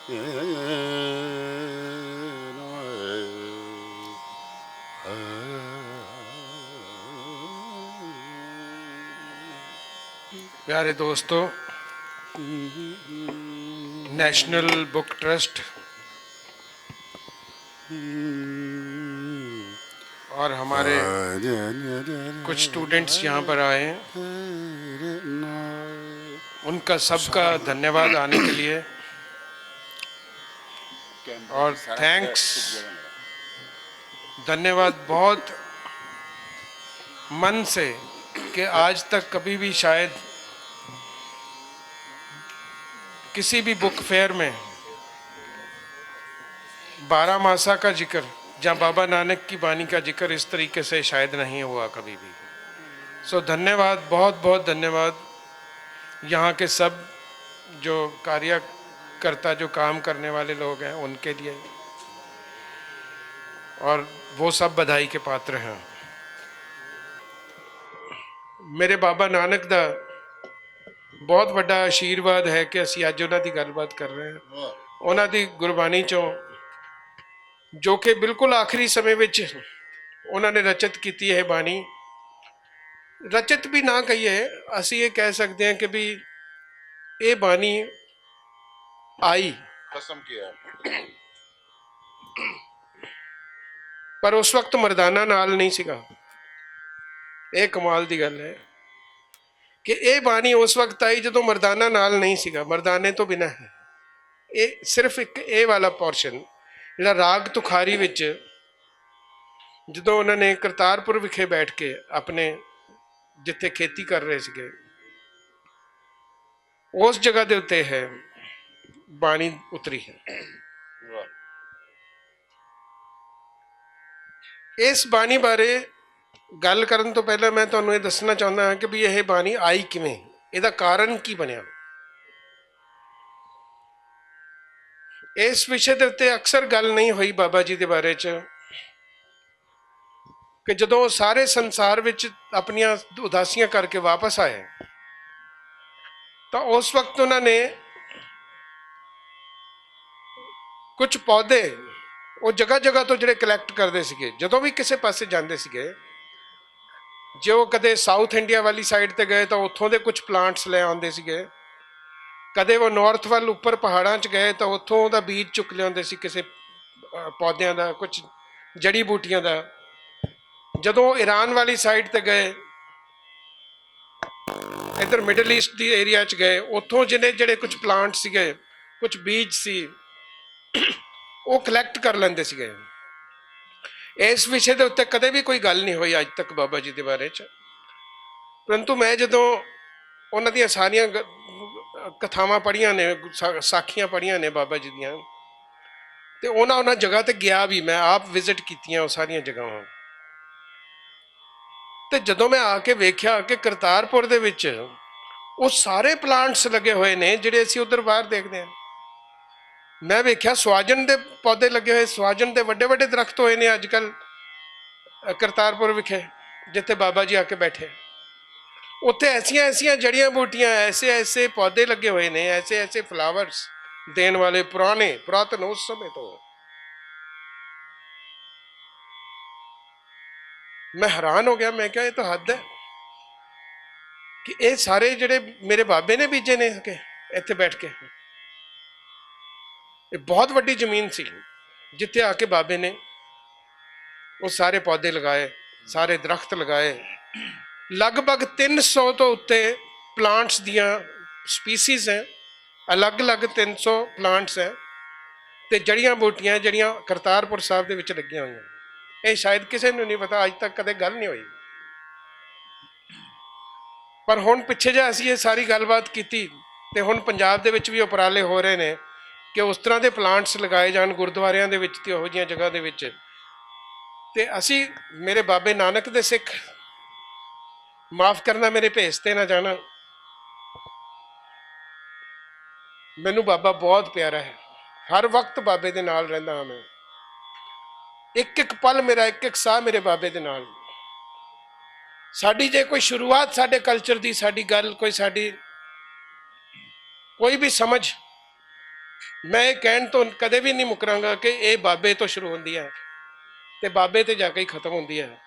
प्यारे दोस्तों, national book trust और हमारे कुछ स्टूडेंट्स यहाँ पर आए हैं, उनका सबका धन्यवाद आने के लिए और थैंक्स, धन्यवाद बहुत मन से कि आज तक कभी भी शायद किसी भी बुक फेयर में बारामासा का जिक्र जहाँ बाबा नानक की बानी का जिक्र इस तरीके से शायद नहीं हुआ कभी भी। सो धन्यवाद, बहुत बहुत धन्यवाद यहाँ के सब जो कार्यकर्ता, जो काम करने वाले लोग हैं उनके लिए, और वो सब बधाई के पात्र हैं। मेरे बाबा नानक ਦਾ बहुत ਵੱਡਾ ਆਸ਼ੀਰਵਾਦ ਹੈ ਕਿ ਅਸੀਂ ਅੱਜ ਉਹਨਾਂ ਦੀ ਗੱਲਬਾਤ ਕਰ ਰਹੇ ਹਾਂ। ਉਹਨਾਂ ਦੀ ਗੁਰਬਾਣੀ ਚੋਂ ਜੋ ਕਿ ਬਿਲਕੁਲ ਆਖਰੀ ਸਮੇਂ ਵਿੱਚ ਉਹਨਾਂ ਨੇ ਰਚਿਤ ਕੀਤੀ ਹੈ ਬਾਣੀ, ਰਚਿਤ ਵੀ ਨਾ ਕਹੀਏ, ਅਸੀਂ ਇਹ ਕਹਿ ਸਕਦੇ ਹਾਂ ਕਿ ਵੀ ਇਹ ਬਾਣੀ ਆਈ ਕਸਮ ਕਿਹਾ, ਪਰ ਉਸ ਵਕਤ ਮਰਦਾਨਾ ਨਾਲ ਨਹੀਂ ਸੀਗਾ। ਇਹ ਕਮਾਲ ਦੀ ਗੱਲ ਹੈ ਕਿ ਇਹ ਬਾਣੀ ਉਸ ਵਕਤ ਆਈ ਜਦੋਂ ਮਰਦਾਨਾ ਨਾਲ ਨਹੀਂ ਸੀਗਾ, ਮਰਦਾਨੇ ਤੋਂ ਬਿਨਾਂ ਹੈ। ਇਹ ਸਿਰਫ ਇੱਕ ਇਹ ਵਾਲਾ ਪੋਰਸ਼ਨ ਜਿਹੜਾ ਰਾਗ ਤੁਖਾਰੀ ਵਿੱਚ ਜਦੋਂ ਉਹਨਾਂ ਨੇ ਕਰਤਾਰਪੁਰ ਵਿਖੇ ਬੈਠ ਕੇ ਆਪਣੇ ਜਿੱਥੇ ਖੇਤੀ ਕਰ ਰਹੇ ਸੀਗੇ ਉਸ ਜਗ੍ਹਾ ਦੇ ਉੱਤੇ ਹੈ ਬਾਣੀ ਉਤਰੀ ਹੈ। ਇਸ ਬਾਣੀ ਬਾਰੇ ਗੱਲ ਕਰਨ ਤੋਂ ਪਹਿਲਾਂ ਮੈਂ ਤੁਹਾਨੂੰ ਇਹ ਦੱਸਣਾ ਚਾਹੁੰਦਾ ਹਾਂ ਕਿ ਵੀ ਇਹ ਬਾਣੀ ਆਈ ਕਿਵੇਂ, ਇਹਦਾ ਕਾਰਨ ਕੀ ਬਣਿਆ। ਇਸ ਵਿਸ਼ੇ ਦੇ ਉੱਤੇ ਅਕਸਰ ਗੱਲ ਨਹੀਂ ਹੋਈ ਬਾਬਾ ਜੀ ਦੇ ਬਾਰੇ 'ਚ ਕਿ ਜਦੋਂ ਸਾਰੇ ਸੰਸਾਰ ਵਿੱਚ ਆਪਣੀਆਂ ਉਦਾਸੀਆਂ ਕਰਕੇ ਵਾਪਸ ਆਏ ਤਾਂ ਉਸ ਵਕਤ ਉਹਨਾਂ ਨੇ ਕੁਝ ਪੌਦੇ ਉਹ ਜਗ੍ਹਾ ਜਗ੍ਹਾ ਤੋਂ ਜਿਹੜੇ ਕਲੈਕਟ ਕਰਦੇ ਸੀਗੇ, ਜਦੋਂ ਵੀ ਕਿਸੇ ਪਾਸੇ ਜਾਂਦੇ ਸੀਗੇ, ਜੇ ਉਹ ਕਦੇ ਸਾਊਥ ਇੰਡੀਆ ਵਾਲੀ ਸਾਈਡ ਤੇ ਗਏ ਤਾਂ ਉੱਥੋਂ ਦੇ ਕੁਝ ਪਲਾਂਟਸ ਲੈ ਆਉਂਦੇ ਸੀਗੇ, ਕਦੇ ਉਹ ਨਾਰਥ ਵੱਲ ਉੱਪਰ ਪਹਾੜਾਂ 'ਚ ਗਏ ਤਾਂ ਉੱਥੋਂ ਦਾ ਬੀਜ ਚੁੱਕ ਲਿਆਉਂਦੇ ਸੀ ਕਿਸੇ ਪੌਦਿਆਂ ਦਾ, ਕੁਝ ਜੜੀ ਬੂਟੀਆਂ ਦਾ। ਜਦੋਂ ਈਰਾਨ ਵਾਲੀ ਸਾਈਡ ਤੇ ਗਏ, ਇੱਧਰ ਮਿਡਲ ਈਸਟ ਦੀ ਏਰੀਆ 'ਚ ਗਏ, ਉੱਥੋਂ ਜਿਹੜੇ ਕੁਝ ਪਲਾਂਟ ਸੀਗੇ, ਕੁਝ ਬੀਜ ਸੀ, ਉਹ ਕਲੈਕਟ ਕਰ ਲੈਂਦੇ ਸੀਗੇ। ਇਸ ਵਿਸ਼ੇ ਦੇ ਉੱਤੇ ਕਦੇ ਵੀ ਕੋਈ ਗੱਲ ਨਹੀਂ ਹੋਈ ਅੱਜ ਤੱਕ ਬਾਬਾ ਜੀ ਦੇ ਬਾਰੇ 'ਚ, ਪਰੰਤੂ ਮੈਂ ਜਦੋਂ ਉਹਨਾਂ ਦੀਆਂ ਸਾਰੀਆਂ ਕਥਾਵਾਂ ਪੜ੍ਹੀਆਂ ਨੇ, ਸਾਖੀਆਂ ਪੜ੍ਹੀਆਂ ਨੇ ਬਾਬਾ ਜੀ ਦੀਆਂ, ਤੇ ਉਹਨਾਂ ਜਗ੍ਹਾ ਤੇ ਗਿਆ ਵੀ, ਮੈਂ ਆਪ ਵਿਜ਼ਿਟ ਕੀਤੀਆਂ ਉਹ ਸਾਰੀਆਂ ਜਗ੍ਹਾਵਾਂ। ਤੇ ਜਦੋਂ ਮੈਂ ਆ ਕੇ ਵੇਖਿਆ ਕਿ ਕਰਤਾਰਪੁਰ ਦੇ ਵਿੱਚ ਉਹ ਸਾਰੇ ਪਲਾਂਟਸ ਲੱਗੇ ਹੋਏ ਨੇ ਜਿਹੜੇ ਅਸੀਂ ਉੱਧਰ ਬਾਹਰ ਦੇਖਦੇ ਹਾਂ। ਮੈਂ ਵੇਖਿਆ ਸਵਾਜਨ ਦੇ ਪੌਦੇ ਲੱਗੇ ਹੋਏ, ਸਵਾਜਨ ਦੇ ਵੱਡੇ ਵੱਡੇ ਦਰਖਤ ਹੋਏ ਨੇ ਅੱਜ ਕੱਲ੍ਹ ਕਰਤਾਰਪੁਰ ਵਿਖੇ ਜਿੱਥੇ ਬਾਬਾ ਜੀ ਆ ਕੇ ਬੈਠੇ। ਉੱਥੇ ਐਸੀਆਂ ਐਸੀਆਂ ਜੜੀਆਂ ਬੂਟੀਆਂ, ਐਸੇ ਐਸੇ ਪੌਦੇ ਲੱਗੇ ਹੋਏ ਨੇ, ਐਸੇ ਐਸੇ ਫਲਾਵਰਸ ਦੇਣ ਵਾਲੇ ਪੁਰਾਤਨ ਉਸ ਸਮੇਂ ਤੋਂ। ਮੈਂ ਹੈਰਾਨ ਹੋ ਗਿਆ, ਮੈਂ ਕਿਹਾ ਇਹ ਤਾਂ ਹੱਦ ਹੈ ਕਿ ਇਹ ਸਾਰੇ ਜਿਹੜੇ ਮੇਰੇ ਬਾਬੇ ਨੇ ਬੀਜੇ ਨੇ ਕਿ ਇੱਥੇ ਬੈਠ ਕੇ। ਇਹ ਬਹੁਤ ਵੱਡੀ ਜ਼ਮੀਨ ਸੀ ਜਿੱਥੇ ਆ ਕੇ ਬਾਬੇ ਨੇ ਉਹ ਸਾਰੇ ਪੌਦੇ ਲਗਾਏ, ਸਾਰੇ ਦਰਖਤ ਲਗਾਏ। ਲਗਭਗ 300 ਤੋਂ ਉੱਤੇ ਪਲਾਂਟਸ ਦੀਆਂ ਸਪੀਸੀਜ਼ ਹੈ, ਅਲੱਗ-ਅਲੱਗ 300 ਪਲਾਂਟਸ ਹੈ ਤੇ ਜੜੀਆਂ ਬੂਟੀਆਂ ਜਿਹੜੀਆਂ ਕਰਤਾਰਪੁਰ ਸਾਹਿਬ ਦੇ ਵਿੱਚ ਲੱਗੀਆਂ ਹੋਈਆਂ। ਇਹ ਸ਼ਾਇਦ ਕਿਸੇ ਨੂੰ ਨਹੀਂ ਪਤਾ, ਅੱਜ ਤੱਕ ਕਦੇ ਗੱਲ ਨਹੀਂ ਹੋਈ। ਪਰ ਹੁਣ ਪਿੱਛੇ ਜੇ ਅਸੀਂ ਇਹ ਸਾਰੀ ਗੱਲਬਾਤ ਕੀਤੀ ਤੇ ਹੁਣ ਪੰਜਾਬ ਦੇ ਵਿੱਚ ਵੀ ਉਪਰਾਲੇ ਹੋ ਰਹੇ ਨੇ ਕਿ ਉਸ ਤਰ੍ਹਾਂ ਦੇ ਪਲਾਂਟਸ ਲਗਾਏ ਜਾਣ ਗੁਰਦੁਆਰਿਆਂ ਦੇ ਵਿੱਚ ਤੇ ਉਹੋ ਜਿਹੀਆਂ ਜਗ੍ਹਾ ਦੇ ਵਿੱਚ। ਤੇ ਅਸੀਂ, ਮੇਰੇ ਬਾਬੇ ਨਾਨਕ ਦੇ ਸਿੱਖ, ਮਾਫ ਕਰਨਾ ਮੇਰੇ ਭੇਸ ਤੇ ਨਾ ਜਾਣਾ, ਮੈਨੂੰ ਬਾਬਾ ਬਹੁਤ ਪਿਆਰਾ ਹੈ, ਹਰ ਵਕਤ ਬਾਬੇ ਦੇ ਨਾਲ ਰਹਿੰਦਾ ਹਾਂ ਮੈਂ। ਇੱਕ ਇੱਕ ਪਲ ਮੇਰਾ, ਇੱਕ ਇੱਕ ਸਾਹ ਮੇਰੇ ਬਾਬੇ ਦੇ ਨਾਲ। ਸਾਡੀ ਜੇ ਕੋਈ ਸ਼ੁਰੂਆਤ ਸਾਡੇ ਕਲਚਰ ਦੀ, ਸਾਡੀ ਗੱਲ, ਕੋਈ ਸਾਡੀ ਕੋਈ ਵੀ ਸਮਝ मैं ये कहण तो कदे भी नहीं मुकरांगा कि ये बाबे तो शुरू होंदी है ते बाबे ते जाके ही खत्म होंदी है।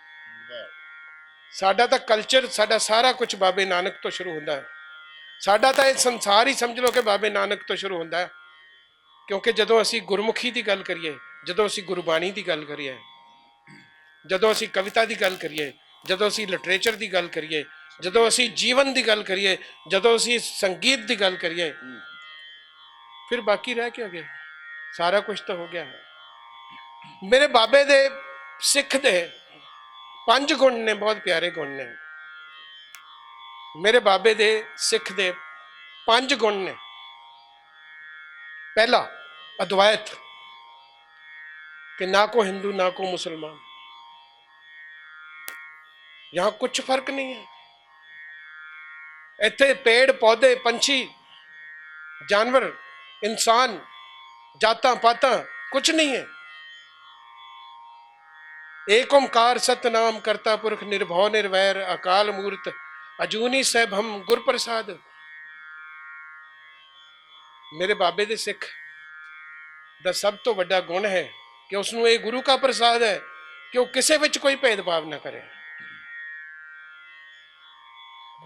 साडा तो कल्चर, साडा सारा कुछ बाबे नानक तो शुरू होंदा है। साडा तो ये संसार ही समझ लो कि बाबे नानक तो शुरू होंदा है। क्योंकि जदों असी गुरमुखी की गल करिए, जदों असी गुरबाणी की गल करिए, जदों असी कविता की गल करिए, जदों असी लिटरेचर की गल करिए, जदों असी जीवन की गल करिए, जदों असी संगीत की गल करिए, फिर बाकी रह क्या गया? सारा कुछ तो हो गया है। मेरे बाबे दे सिख दे 5 गुण ने, बहुत प्यारे गुण ने। मेरे बाबे दे सिख दे 5 गुण ने। पहला अद्वैत, कि ना को हिंदू ना को मुसलमान, यहां कुछ फर्क नहीं है। इत्थे पेड़ पौधे पंछी जानवर इंसान जाता पाता कुछ नहीं है। एक ओंकार सतनाम करता पुरख निर्भव निर्वैर अकाल मूर्त अजूनी सैभम गुर प्रसाद। मेरे बाबे दे सिख दा सब तो बड़ा गुण है कि उसनों ये गुरु का प्रसाद है कि वह किसी विच कोई भेदभाव ना करे।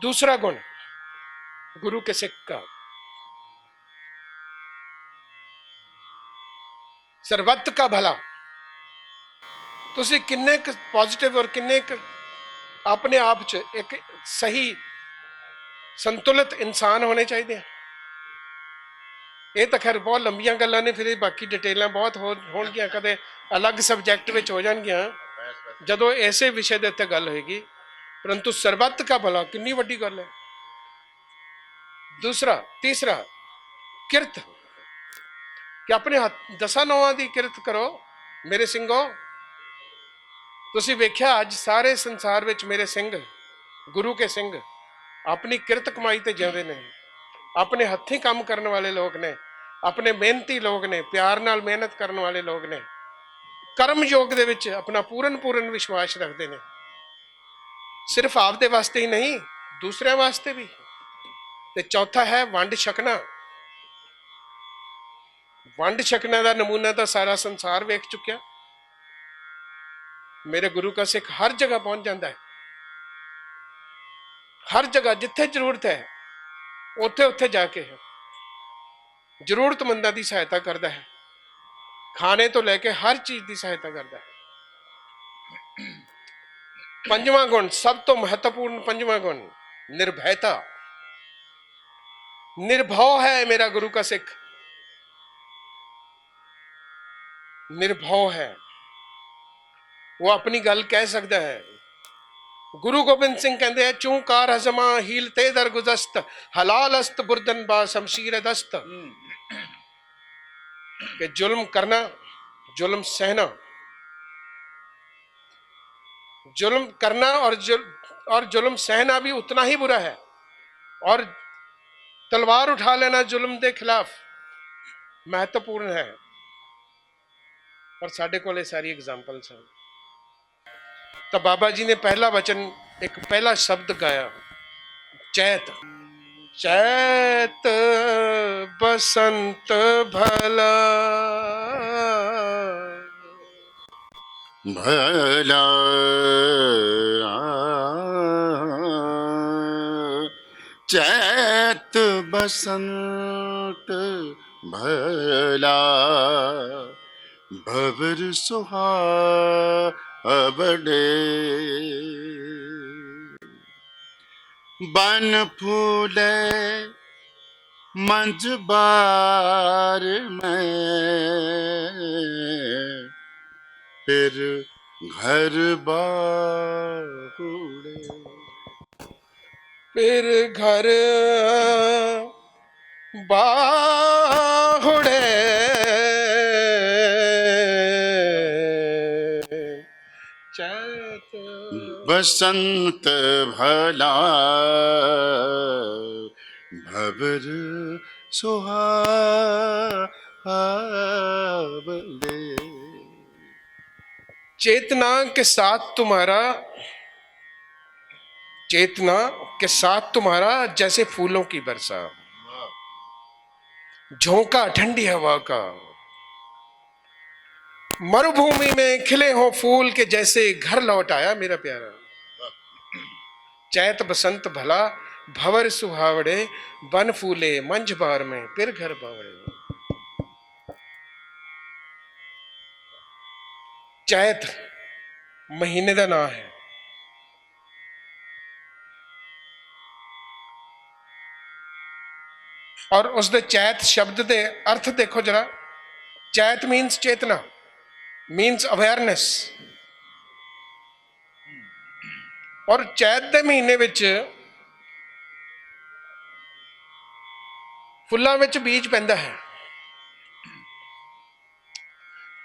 दूसरा गुण गुरु के सिख का सर्वत का भला। तुसी किन्ने पॉजिटिव और किन्ने अपने आप च एक सही संतुलित इंसान होने चाहिए। ये तो खैर बहुत लंबिया गल्लां ने, फिर बाकी डिटेल बहुत होणगियां, कदे अलग सबजैक्ट विच हो जाणगियां जदों ऐसे विषय दे उत्ते गल होएगी। परंतु सर्वत का भला कितनी वड्डी गल है। दूसरा तीसरा किरत, कि अपने दसा नौवां दी किरत करो। मेरे सिंघो, तुसी वेख्या अज सारे संसार विच मेरे सिंह, गुरु के सिंह अपनी किरत कमाई ते जिंदे ने, अपने हत्थी काम करने वाले लोग ने, अपने मेहनती लोग ने, प्यार नाल मेहनत करने वाले लोग ने, कर्म योग दे विच अपना पूर्ण विश्वास रखते हैं। सिर्फ आपदे वास्ते ही नहीं, दूसरे वास्ते भी। ते चौथा है वंड छकना। वंड छकने का नमूना तो सारा संसार वेख चुकिया। मेरे गुरु का सिख हर जगह पहुंच जाता है। हर जगह जिथे जरूरत है उथे उथे जाके जरूरतमंदा की सहायता करता है। खाने तो लेके हर चीज की सहायता करता है। पंजवां गुण, सब तो महत्वपूर्ण पंजवां गुण, निर्भयता। निर्भव है मेरा गुरु का सिख, निर्भव है। वो अपनी गल कह सकता है। गुरु गोबिंद सिंह कहते हैं, चूं कार हजमा हील ते दर गुजस्त हलाल अस्त बुर्दन बा शमशीर दस्त। कि जुल्म करना, जुल्म सहना, जुल्म करना और जुल्म सहना भी उतना ही बुरा है। और तलवार उठा लेना जुल्म के खिलाफ महत्वपूर्ण है। और साडे कोले सारी एग्जाम्पल्स हैं। तो बाबा जी ने पहला वचन, एक पहला शब्द गाया, चैत। चैत बसंत भला भला चैत बसंत भला भवर सुहावने बन फूले मंझ बार में फिर घर बाहुड़े। फिर घर बाहुड़े चैत बसंत भला भवर सुहावने। चेतना के साथ तुम्हारा, चेतना के साथ तुम्हारा जैसे फूलों की बरसा। झोंका ठंडी हवा का। मरुभूमि में खिले हो फूल के जैसे घर लौट आया मेरा प्यारा। चैत बसंत भला भंवर सुहावड़े, बन फूले मंझ बार में फिर घर बावड़े। चैत महीने का नाम है। और उसके चैत शब्द के अर्थ देखो जरा। चैत मीन्स चेतना, मीन्स अवेयरनेस। और चैत के महीने विच फुल्लां विच बीज पैंदा है।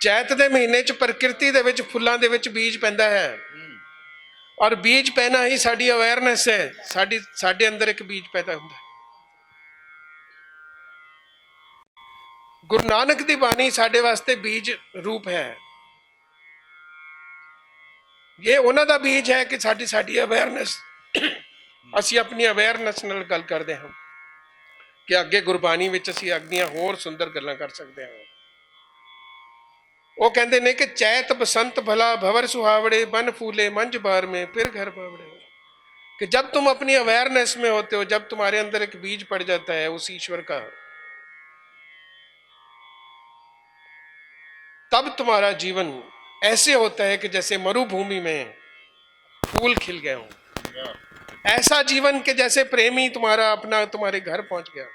चैत के महीने च प्रकृति दे विच फुल्लां दे विच बीज पैंदा है। और बीज पैना ही साडी अवेयरनेस है। साडे अंदर एक बीज पैदा हुंदा है। गुरु नानक दी बाणी साडे वास्ते बीज रूप है। ये उन्हां दा बीज है कि साडी अवेयरनेस, असीं अपनी अवेयरनेस नाल गल करदे हां कि अगे गुरबाणी विच असीं अगदियां होर सुंदर गल्लां कर सकते हैं। वो कहते ने कि चैत बसंत भला भंवर सुहावड़े, बन फूले मंझ बार में फिर घर बावड़े। कि जब तुम अपनी अवेयरनेस में होते हो, जब तुम्हारे अंदर एक बीज पड़ जाता है उस ईश्वर का, तब तुम्हारा जीवन ऐसे होता है कि जैसे मरुभूमि में फूल खिल गए हों। ऐसा जीवन कि जैसे प्रेमी तुम्हारा अपना तुम्हारे घर पहुंच गया,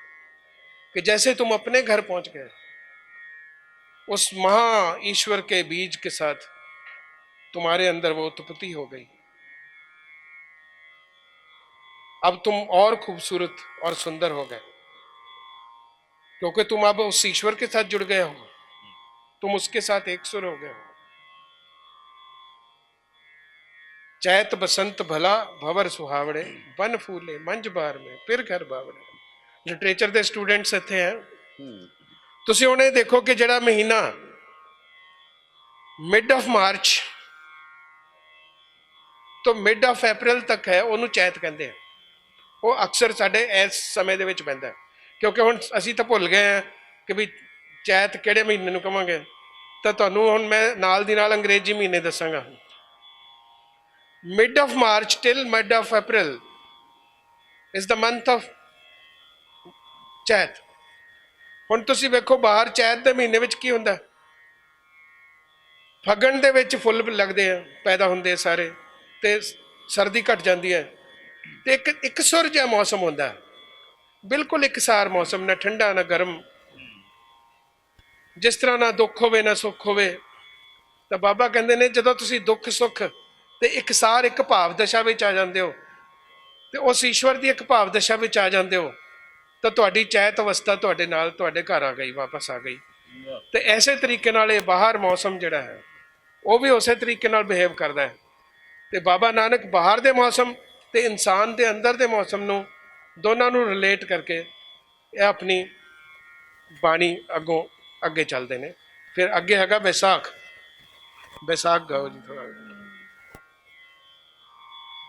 कि जैसे तुम अपने घर पहुंच गए उस महा ईश्वर के बीज के साथ, तुम्हारे अंदर वो उत्पत्ति हो गई। अब तुम और खूबसूरत और सुंदर हो गए, क्योंकि तुम अब उस ईश्वर के साथ जुड़ गए हो, तुम उसके साथ एक सुर हो गए हो। चैत बसंत भला भंवर सुहावड़े, बन फूले मंझ बार में फिर घर बावड़े। लिटरेचर के स्टूडेंट्स इत्थे हैं। तुसीं हुण इह देखो कि जिहड़ा महीना मिड ऑफ मार्च तो मिड ऑफ अप्रैल तक है, उहनूं चैत कहंदे हैं। वो अक्सर साडे इस समय दे विच पैंदा है, क्योंकि हुण असीं तां भुल गए हैं कि भी चैत किहड़े महीने नूं कहांगे। तां तुहानूं हुण मैं नाल दी नाल अंग्रेजी महीने दस्सांगा। Mid of March till mid of April is the month of Chait. हुण तुसीं वेखो बाहर चैत दे महीने विच की हुंदा। फगण दे विच फुੱਲ लगदे आ, पैदा हुंदे सारे, ते सर्दी घट जांदी है, ते एक सुर जिहा मौसम हुंदा, बिल्कुल एकसार मौसम, ना ठंडा ना गर्म। जिस तरह ना दुख होवे ना सुख होवे। तो बाबा कहंदे ने जदों तुसीं दुख सुख ते एकसार एक भाव दशा विच आ जांदे हो, ते उस ईश्वर दी एक भाव दशा विच आ जांदे हो, तो तुहाडी चैत अवस्था तुहाडे नाल तुहाडे घर आ गई, वापस आ गई। तो ऐसे तरीके नाल ये बाहर मौसम जिहड़ा है वो भी उस तरीके नाल बिहेव करता है। तो बाबा नानक बाहर दे मौसम ते इंसान दे अंदर दे मौसम नूं दोनों नूं रिलेट करके ये अपनी बाणी अगों अगे चलते हैं। फिर अगे हैगा बैसाख। बैसाख गाओ जी थोड़ा।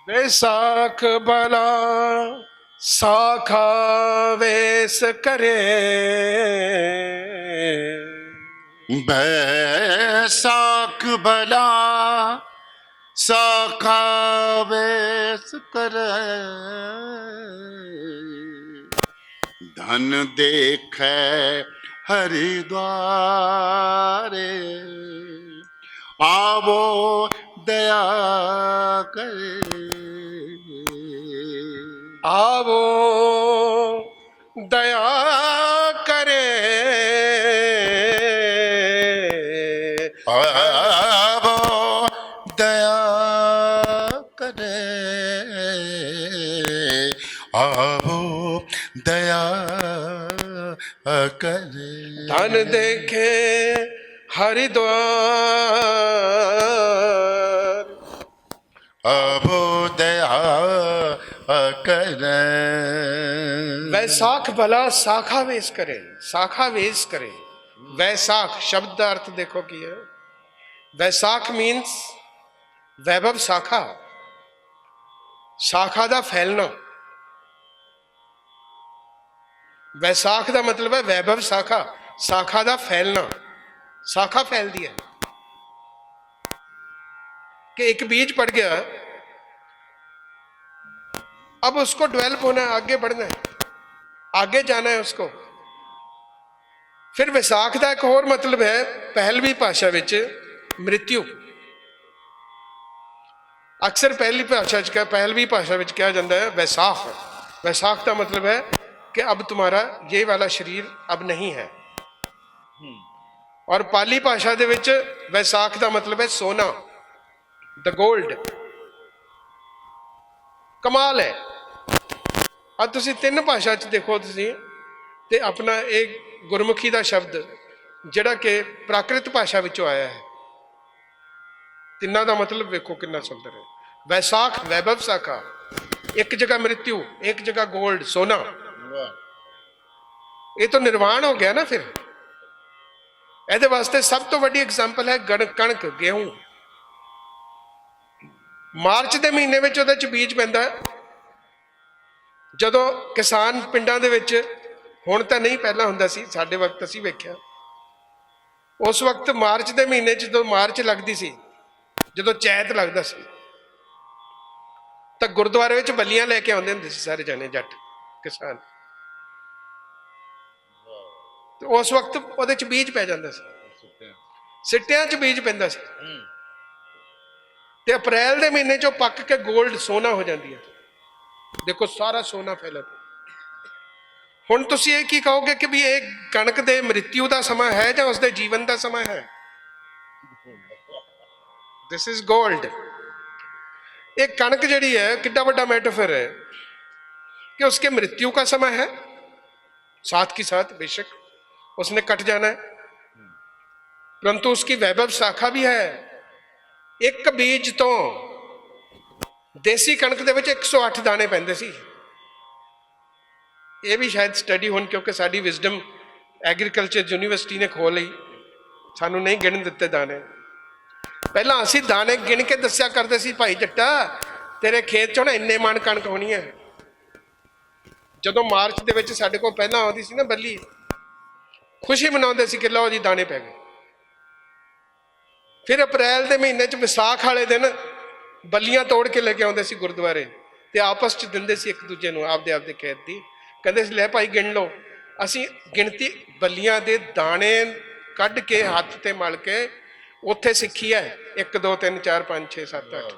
बैसाख भला साखा वेश करे, बैसाख भला साखा वेश करे, धन देखे हरिद्वारे, आवो दया करे, आवो दया करे, आवो दया करे, आवो दया करे। धन देखे हरिद्वार, आवो दया करे। वैसाख भला शाखा वेश करे, शाखा वेश करे। वैसाख शब्द का अर्थ देखो की है। वैसाख मीन्स वैभव शाखा, शाखा का फैलना। वैसाख का मतलब है वैभव शाखा, शाखा का फैलना, शाखा फैलती है कि एक बीज पड़ गया, अब उसको डेवलप होना है, आगे बढ़ना है, आगे जाना है उसको। फिर वैसाख का एक और मतलब है पहलवी भाषा विच मृत्यु। अक्सर पहली भाषा पहलवी भाषा विच कहा जाता है वैसाख। वैसाख का मतलब है कि अब तुम्हारा ये वाला शरीर अब नहीं है। और पाली भाषा दे विच वैसाख का मतलब है सोना, द गोल्ड। कमाल है। अब तुसी तीन भाषा च देखो तुसी ते अपना एक गुरमुखी का शब्द जिहड़ा कि प्राकृत भाषा विचों आया है, तिना का मतलब वेखो कितना सुंदर है। वैसाख वैभव शाखा, एक जगह मृत्यु, एक जगह गोल्ड सोना, ये तो निर्वाण हो गया ना। फिर ਇਹਦੇ वास्ते सब तो वड्डी एग्जाम्पल है कणक गेहूं। मार्च के महीने में ਉਹਦੇ ਚ बीज ਪੈਂਦਾ ਜਦੋਂ किसान ਪਿੰਡਾਂ ਦੇ ਵਿੱਚ, ਹੁਣ ਤਾਂ नहीं ਪਹਿਲਾਂ ਹੁੰਦਾ ਸੀ, ਸਾਡੇ ਵਕਤ ਅਸੀਂ ਵੇਖਿਆ उस वक्त मार्च के महीने जो मार्च लगती सी, जो चैत लगता सी, तो गुरुद्वारे में बलियां लैके आते होंगे सारे जाने जट किसान। तो उस वक्त वो बीज पै जाता सी, सिट्टियां च बीज पैंदा सी, ते अप्रैल के महीने चो पक के गोल्ड सोना हो जाती है। देखो सारा सोना फैला पिया। हुण तुसीं ये की कहोगे कि भी ये कणक दे मृत्यु का समा है या उसके जीवन का समा है? This is gold. एक कणक जिहड़ी है कितना बड़ा मेटाफर है कि उसके मृत्यु का समय है, साथ की साथ बेशक उसने कट जाना है, परंतु उसकी वैभव शाखा भी है। एक बीज तो देसी कणक दे विच 108 दाने पैंदे सी। ये भी शायद स्टडी होने, क्योंकि साडी विजडम एग्रीकल्चर यूनिवर्सिटी ने खोल ली, सानू नहीं गिन दिते दाने। पहला असी दाने गिन के दस्या करते सी, भाई जट्टा तेरे खेत चो ना इन्ने मन कणक होनी है। जदों मार्च दे विच साडे कोल पहला आउंदी सी ना बल्ली, खुशी मनाउंदे सी कि लो जी दाने पै गए। फिर अप्रैल के महीने च विसाख वाले दिन बल्लियां तोड़ के लेके आउंदे सी गुरुद्वारे, ते आपस च दिंदे सी एक दूजे नूं आपदे आपदे खेत दी। कहंदे सी लै भाई गिन लो। असी गिनती बल्लियां दे दाने कढ के हत्थ ते मल के उत्थे सिੱਖੀ है 1 2 3 4 5 6 7 8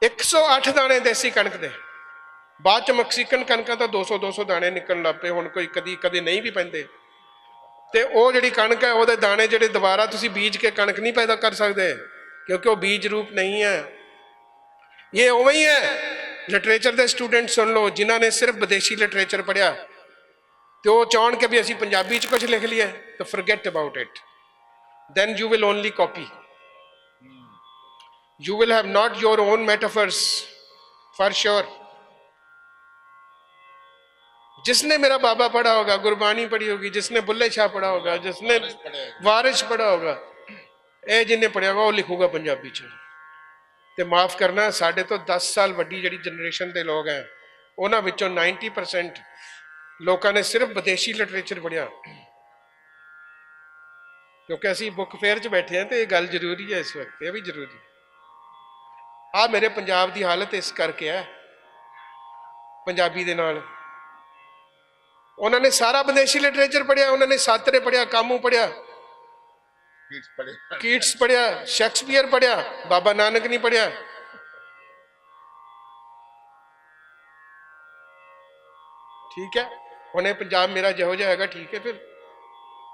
108 दाने देसी कणक दे। बाद च मैक्सीकन कणकां तो 200 200 दाने निकलण लग पे। हुण कोई कदी कदी नहीं भी पैंदे, ते ਉਹ ਜਿਹੜੀ कणक है ਉਹਦੇ दाने ਜਿਹੜੇ दोबारा तुसीं बीज के कणक नहीं पैदा कर सकते, क्योंकि वो बीज रूप नहीं है। ये उवें ही है। लिटरेचर के स्टूडेंट सुन लो, जिन्होंने सिर्फ विदेशी लिटरेचर पढ़िया तो वो चाहन के भी असी पंजाबी च कुछ लिख लिया, तो forget about it, then you will only copy, you will have not your own metaphors for sure. जिसने मेरा बाबा पढ़ा होगा, गुरबाणी पढ़ी होगी, जिसने बुल्ले शाह पढ़ा होगा, जिसने वारिश पढ़ा होगा, ये जिन्हें पढ़िया होगा वो लिखूगा पंजाबी च। ते माफ करना, साढ़े तो 10 साल वड्डी जिहड़ी जनरेशन के लोग हैं उन्हां विचों 90% लोगों ने सिर्फ विदेशी लिटरेचर पढ़िया। क्योंकि असी बुक फेयर च बैठे हैं तो ये गल जरूरी है, इस वक्त ये भी जरूरी। आ मेरे पंजाब की हालत इस करके है, पंजाबी दे नाल उन्होंने सारा विदेशी लिटरेचर पढ़िया। उन्होंने सातरे पढ़िया, कामू पढ़िया, कीट्स पढ़िया, शेक्सपियर पढ़िया, बाबा नानक नहीं पढ़िया। ठीक है, उन्हें पंजाब मेरा जहो जाएगा, ठीक है, फिर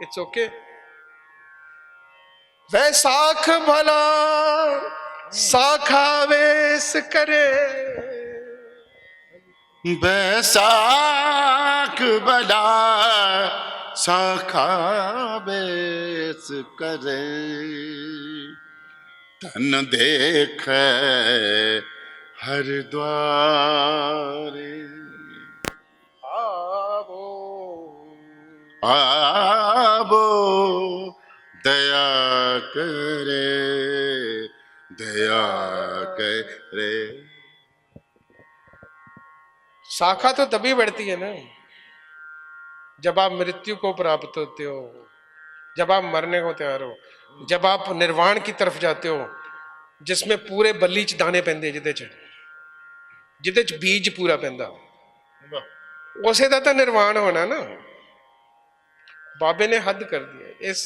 इट्स ओके। वैसाख भला साखा वेश करे, बैसाख बला शाखा बेस करे, तन देख हर द्वारे, आबो दया करे, दया करे। शाखा तो तभी बढ़ती है ना जब आप मृत्यु को प्राप्त होते हो, जब आप मरने को तैयार हो, जब आप निर्वाण की तरफ जाते हो, जिसमें पूरे बल्ली च दाने पैंदे, जिदे च बीज पूरा पैंदा, उसे दा तो निर्वाण होना ना। बाबे ने हद कर दिया, इस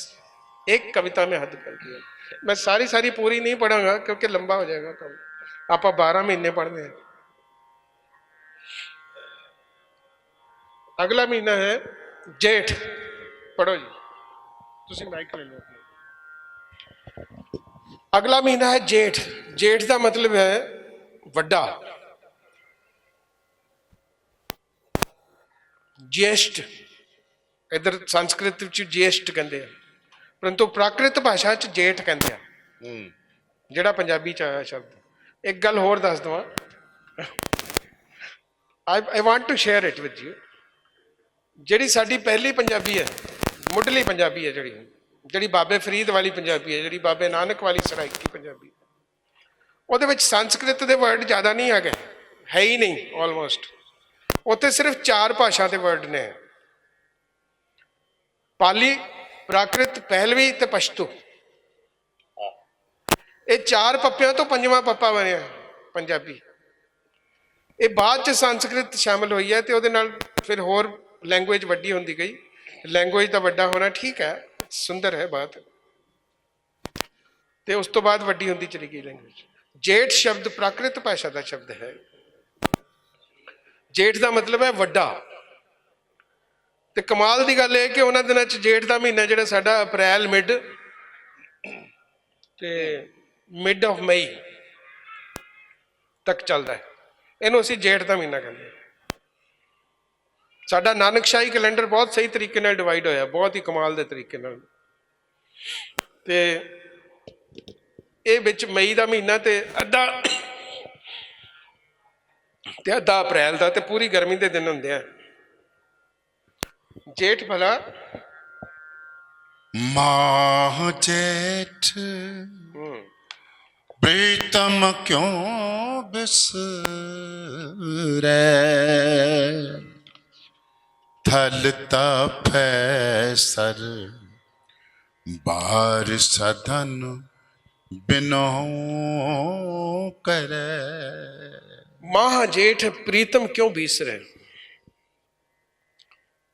एक कविता में हद कर दिया। मैं सारी सारी पूरी नहीं पढ़ांगा क्योंकि लंबा हो जाएगा काम। आप 12 महीने पढ़ने हैं। अगला महीना है जेठ। पढ़ो जी, तुसी माइक ले लो अपना। अगला महीना है जेठ। जेठ का मतलब है वड्डा, ज्येष्ठ। इधर संस्कृत ज्येष्ठ कहते हैं, परंतु प्राकृत भाषा च जेठ कहते हैं, ਜਿਹੜਾ पंजाबी च आया शब्द। एक गल होर दस दवा, I want to share it with you. ਜਿਹੜੀ ਸਾਡੀ ਪਹਿਲੀ ਪੰਜਾਬੀ ਹੈ, ਮੁੱਢਲੀ ਪੰਜਾਬੀ ਹੈ, ਜਿਹੜੀ ਬਾਬੇ ਫਰੀਦ ਵਾਲੀ ਪੰਜਾਬੀ ਹੈ, ਜਿਹੜੀ ਬਾਬੇ ਨਾਨਕ ਵਾਲੀ ਸਰਾਇਕੀ ਪੰਜਾਬੀ, ਉਹਦੇ ਵਿੱਚ ਸੰਸਕ੍ਰਿਤ ਦੇ ਵਰਡ ਜ਼ਿਆਦਾ ਨਹੀਂ ਹੈਗੇ, ਹੈ ਹੀ ਨਹੀਂ ਆਲਮੋਸਟ। ਉੱਥੇ ਸਿਰਫ 4 ਭਾਸ਼ਾ ਦੇ ਵਰਡ ਨੇ, ਪਾਲੀ, ਪ੍ਰਾਕ੍ਰਿਤ, ਪਹਿਲਵੀ ਤੇ ਪਸ਼ਤੂ। ਇਹ 4 ਪੱਪਿਆਂ ਤੋਂ 5ਵਾਂ ਪੱਪਾ ਬਣਿਆ ਪੰਜਾਬੀ। ਇਹ ਬਾਅਦ ਚ ਸੰਸਕ੍ਰਿਤ ਸ਼ਾਮਲ ਹੋਈ ਹੈ ਤੇ ਉਹਦੇ ਨਾਲ ਫਿਰ ਹੋਰ लैंग्वेज वड्डी होती गई। लैंग्वेज का वड्डा होना ठीक है, सुंदर है बात, ते उस तो बाद वड्डी होती चली गई लैंग्वेज। जेठ शब्द प्राकृत भाषा का शब्द है। जेठ का मतलब है वड्डा। ते कमाल की गल है कि उन्होंने दिनों च जेठ का महीना जो साडा अप्रैल मिड ऑफ मई तक चलता है, इनू असीं जेठ का महीना कहते हैं। साडा नानकशाही कैलेंडर बहुत सही तरीके नाल डिवाइड होया, बहुत ही कमाल के तरीके नाल। ते ये विच मई का महीना ते अद्धा अप्रैल का, ते पूरी गर्मी के दिन होंदे आ। जेठ भला माह जेठ प्रीतम क्यों बिसरै, थल तपै सर बार सधन बिनो करे। माह जेठ प्रीतम क्यों बीसरे,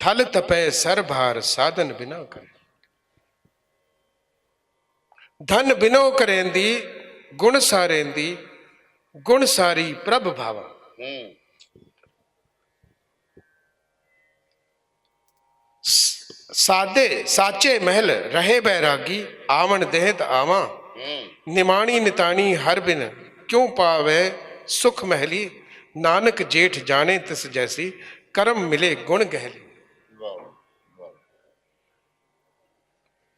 थल तपै सर भार साधन बिना करे। धन बिनो करेंदी गुण सारेंदी, गुण सारी प्रभ भावा। सादे साचे महल रहे बैरागी, आवन देहत आवा, निमाणी नितानी हर बिन क्यों पावे सुख महली। नानक जेठ जाने तिस जैसी, कर्म मिले गुण गहली।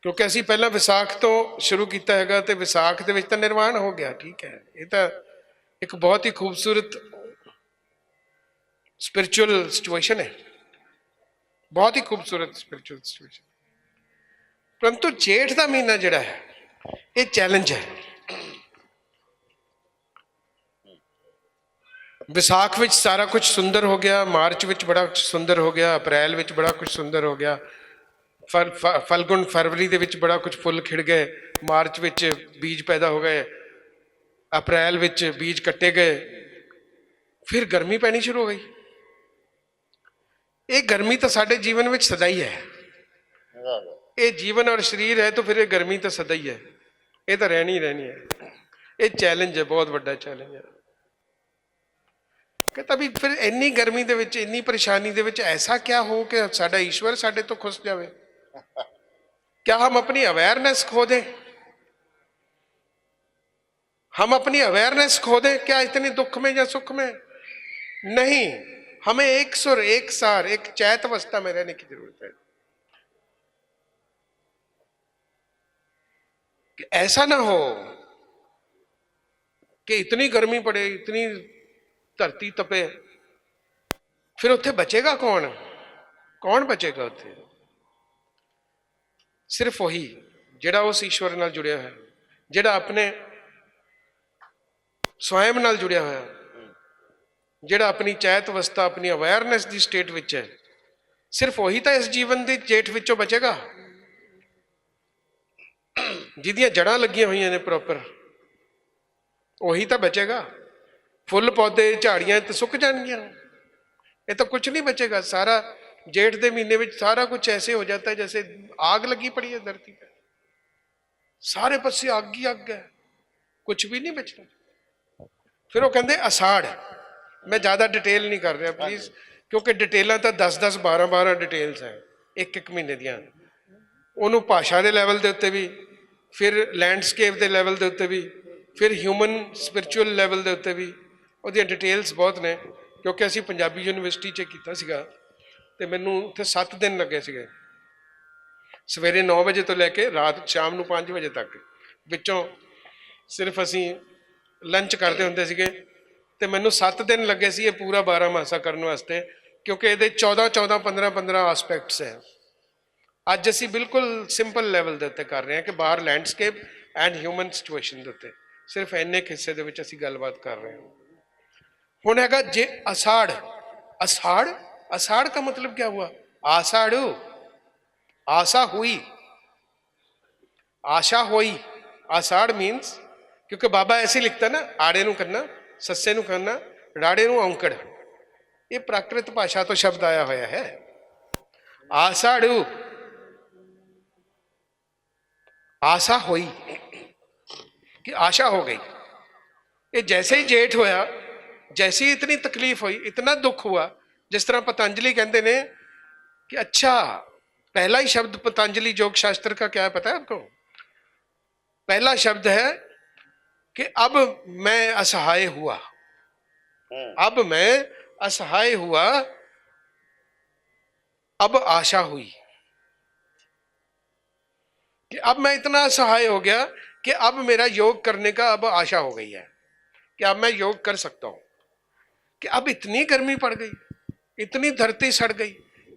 क्योंकि असी पहला विसाख तो शुरू किया है, तो विसाख के विच तां निर्वाण हो गया, ठीक है। ये तो एक बहुत ही खूबसूरत स्पिरिचुअल सिचुएशन है, बहुत ही खूबसूरत स्पिरिचुअल सिचुएशन। परंतु जेठ का महीना जिहड़ा है ये चैलेंज है। विसाख विच सारा कुछ सुंदर हो गया, मार्च विच बड़ा कुछ सुंदर हो गया, अप्रैल विच बड़ा कुछ सुंदर हो गया, फलगुन फरवरी दे विच बड़ा कुछ फुल खिड़ गए, मार्च विच बीज पैदा हो गए, अप्रैल विच बीज कट्टे गए, फिर गर्मी पैनी शुरू हो गई। ये गर्मी तो साडे जीवन में सदा ही है, ये जीवन और शरीर है, तो फिर ये गर्मी तो सदा ही है, ये तो रहनी रहनी है। ये चैलेंज है, बहुत बड़ा चैलेंज है। कहता भी फिर इन्नी गर्मी दे विच, इन्नी परेशानी दे विच ऐसा क्या हो कि साडा ईश्वर साडे तो खुश जावे। क्या हम अपनी अवेयरनेस खो दें? हम अपनी अवेयरनेस खो दें क्या इतनी दुख में या सुख में? नहीं, हमें एक सुर, एक सार, एक चैत अवस्था में रहने की जरूरत है। कि ऐसा ना हो कि इतनी गर्मी पड़े, इतनी धरती तपे, फिर उत्थे बचेगा कौन? कौन बचेगा उत्थे? सिर्फ वही जिहड़ा उस ईश्वर नाल जुड़िया है, जिहड़ा अपने स्वयं नाल जुड़िया होया, ਜਿਹੜਾ ਆਪਣੀ ਚੈਤ ਅਵਸਥਾ, ਆਪਣੀ ਅਵੇਅਰਨੈਸ ਦੀ ਸਟੇਟ ਵਿੱਚ ਹੈ, ਸਿਰਫ ਉਹੀ ਤਾਂ ਇਸ ਜੀਵਨ ਦੀ ਜੇਠ ਵਿੱਚੋਂ ਬਚੇਗਾ। ਜਿਹਦੀਆਂ ਜੜ੍ਹਾਂ ਲੱਗੀਆਂ ਹੋਈਆਂ ਨੇ ਪ੍ਰੋਪਰ, ਉਹੀ ਤਾਂ ਬਚੇਗਾ। ਫੁੱਲ ਪੌਦੇ ਝਾੜੀਆਂ ਤਾਂ ਸੁੱਕ ਜਾਣਗੀਆਂ, ਇਹ ਤਾਂ ਕੁਝ नहीं बचेगा। सारा जेठ के महीने में सारा कुछ ऐसे हो जाता है जैसे आग लगी पड़ी है धरती पर, सारे पासे आग ही आग है, कुछ भी नहीं बचना। फिर वो कहते अषाढ़, मैं ज़्यादा डिटेल नहीं कर रहा प्लीज़, क्योंकि डिटेलों तो 10-10 12-12 डिटेल्स है एक महीने दियाँ। ਉਹਨੂੰ ਭਾਸ਼ਾ ਦੇ ਲੈਵਲ ਦੇ ਉੱਤੇ ਵੀ, ਫਿਰ ਲੈਂਡਸਕੇਪ ਦੇ ਲੈਵਲ ਦੇ ਉੱਤੇ ਵੀ, ਫਿਰ ਹਿਊਮਨ ਸਪਿਰਚੁਅਲ ਲੈਵਲ ਦੇ ਉੱਤੇ ਵੀ ਉਹਦੀਆਂ ਡਿਟੇਲਸ ਬਹੁਤ ਨੇ। ਕਿਉਂਕਿ ਅਸੀਂ ਪੰਜਾਬੀ ਯੂਨੀਵਰਸਿਟੀ 'ਚ ਕੀਤਾ ਸੀਗਾ ਅਤੇ ਮੈਨੂੰ ਉੱਥੇ 7 ਦਿਨ ਲੱਗੇ ਸੀਗੇ, ਸਵੇਰੇ 9 ਵਜੇ ਤੋਂ ਲੈ ਕੇ ਰਾਤ ਸ਼ਾਮ ਨੂੰ 5 ਵਜੇ ਤੱਕ। ਵਿੱਚੋਂ ਸਿਰਫ ਅਸੀਂ ਲੰਚ ਕਰਦੇ ਹੁੰਦੇ ਸੀਗੇ ਅਤੇ ਮੈਨੂੰ 7 ਦਿਨ ਲੱਗੇ ਸੀ ਇਹ ਪੂਰਾ 12 ਮਾਸਾ ਕਰਨ ਵਾਸਤੇ, ਕਿਉਂਕਿ ਇਹਦੇ 14-14 15-15 ਆਸਪੈਕਟਸ ਹੈ। ਅੱਜ ਅਸੀਂ ਬਿਲਕੁਲ ਸਿੰਪਲ ਲੈਵਲ ਦੇ ਉੱਤੇ ਕਰ ਰਹੇ ਹਾਂ ਕਿ ਬਾਹਰ ਲੈਂਡਸਕੇਪ ਐਂਡ ਹਿਊਮਨ ਸਿਚੁਏਸ਼ਨ ਦੇ ਉੱਤੇ ਸਿਰਫ ਇੰਨੇ ਹਿੱਸੇ ਦੇ ਵਿੱਚ ਅਸੀਂ ਗੱਲਬਾਤ ਕਰ ਰਹੇ ਹਾਂ। ਹੁਣ ਹੈਗਾ ਜੇ ਅषाढ़, अषाढ़, अषाढ़ का मतलब क्या हुआ? आषाढ़, आशा हुई, आशा हुई। आषाढ़ मीन्स, क्योंकि बाबा ऐसे लिखता ना, आड़े नू करना, सस्से नू करना, राड़े नू औंकड़, ये प्राकृत भाषा तो शब्द आया हुआ है। आषाढ़, आशा हुई कि आशा हो गई। ये जैसे ही जेठ होया, जैसे ही इतनी तकलीफ हुई, इतना दुख हुआ, जिस तरह पतंजलि कहते हैं कि अच्छा, पहला ही शब्द पतंजलि योग शास्त्र का क्या है पता है आपको? पहला शब्द है कि अब मैं असहाय हुआ, अब मैं असहाय हुआ, अब आशा हुई। कि अब मैं इतना असहाय हो गया कि अब मेरा योग करने का अब आशा हो गई है कि अब मैं योग कर सकता हूं। कि अब इतनी गर्मी पड़ गई, इतनी धरती सड़ गई,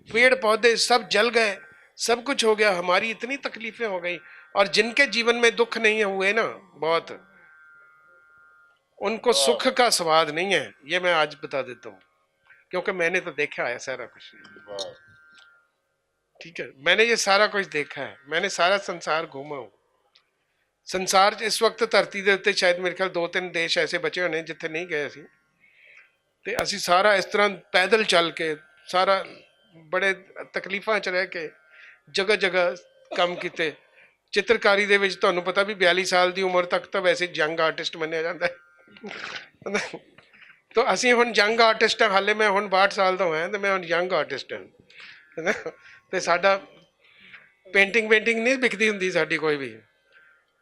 पेड़ पौधे सब जल गए, सब कुछ हो गया, हमारी इतनी तकलीफें हो गई। और जिनके जीवन में दुख नहीं हुए ना बहुत, उनको सुख का स्वाद नहीं है, ये मैं आज बता देता हूँ, क्योंकि मैंने तो देखा है सारा कुछ। ठीक है, मैंने ये सारा कुछ देखा है, मैंने सारा संसार घूमा हूँ। संसार इस वक्त धरती के उत्ते शायद मेरे ख्याल 2-3 देश ऐसे बचे होने जिथे नहीं गए असी, ते असी सारा इस तरह पैदल चल के, सारा बड़े तकलीफां च रह के, जगह जगह काम किते। चित्रकारी दे विच तुहानूं पता भी 42 साल की उम्र तक तो वैसे यंग आर्टिस्ट मन्निया जाता है। तो असी हुण यंग आर्टिस्ट हैं, हाले मैं हुण 62 साल का होया तो मैं हुण यंग आर्टिस्ट हाँ। तो साडा पेंटिंग नहीं विकती हुंदी साडी कोई भी,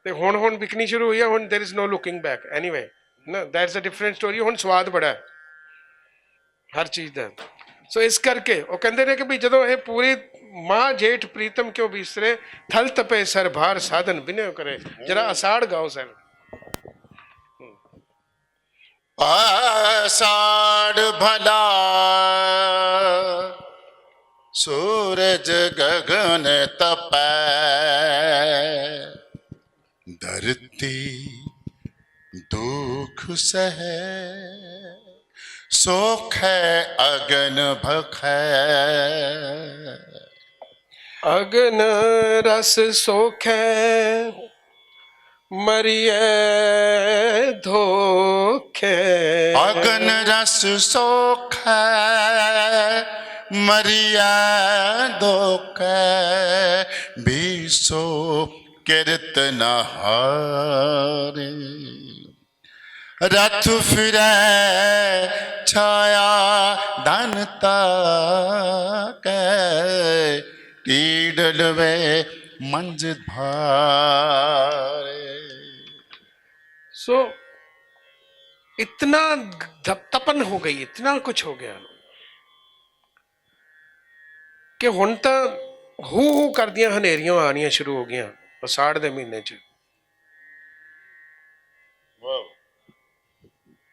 तो हुण विकनी शुरू हुई है। हुण there is no looking back anyway ना, दैट्स अ डिफरेंट स्टोरी। हुण स्वाद बड़ा है हर चीज़ का। सो इस करके वो कहते हैं कि भी जो ये पूरी माँ जेठ प्रीतम क्यों बिसरे, थल तपे सर भार साधन बिने करे। जरा अषाढ़ गाओ सर। आषाढ़ भला सूरज गगन तपै, धरती दुख सहे, सोख अगन भखै, अगन रस सोखे मरिए धोखे। अगन रस सोख मरिया धोखे, बीसो किरत नहारे, रथ फिरै छाया धन ताकै, कीड़ वे मंज भारे। सो इतना तपन हो गई, इतना कुछ हो गया कि हुण तां हू कर दियां हनेरियां आनियां शुरू हो गई अषाढ़ के महीने च।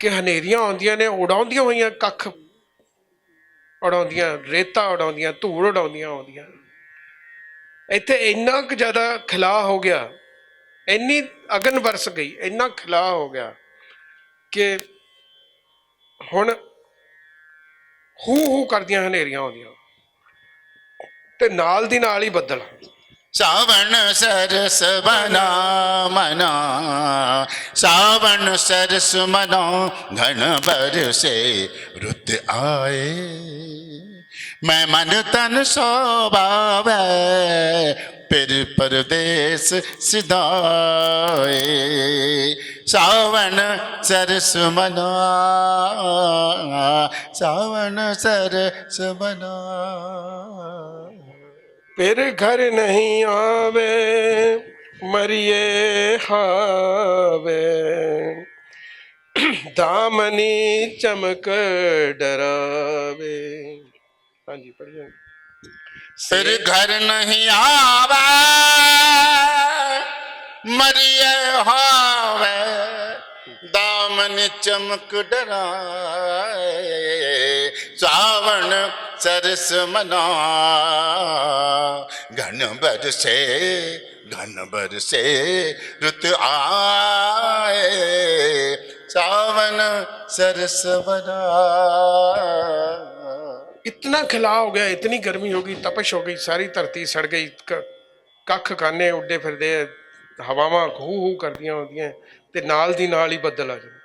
कि हनेरियां आउंदियां ने, उड़ाउंदियां होइयां कख उड़ाउंदियां, रेता उड़ाउंदियां, धूड़ उड़ाउंदियां आउंदियां। इत्थे इन्ना क ज़्यादा खिलाह हो गया, इन्नी अगन बरस गई, इन्ना खिलाह हो गया कि हुण ਹੂ ਕਰਦੀਆਂ ਹਨੇਰੀਆਂ ਆਉਂਦੀਆਂ ਤੇ ਨਾਲ ਦੀ ਨਾਲ ਹੀ ਬੱਦਲ। सावन सरस बना मना, सावन सरस मना, घन बरसे रुत आए, मैं मन तन सोबावे, फिर परदेस सिधाए, सावन सरस मना, सावन सरस मना। फिर घर नहीं आवे मरिए हावे, दामनी चमक डरावे। हाँ जी पढ़िए। फिर घर नहीं आवे मरिए हावे, दामन चमक डराए, सावन सरस मना, घन बरसे रुत आए, सावन सरस मना। इतना खिलाव हो गया, इतनी गर्मी हो गई, तपश हो गई, सारी धरती सड़ गई, कख काने उड्डे फिरदे, हवावां हू करदियां होंदियां ते नाल दी नाल ही बदल आ जाते,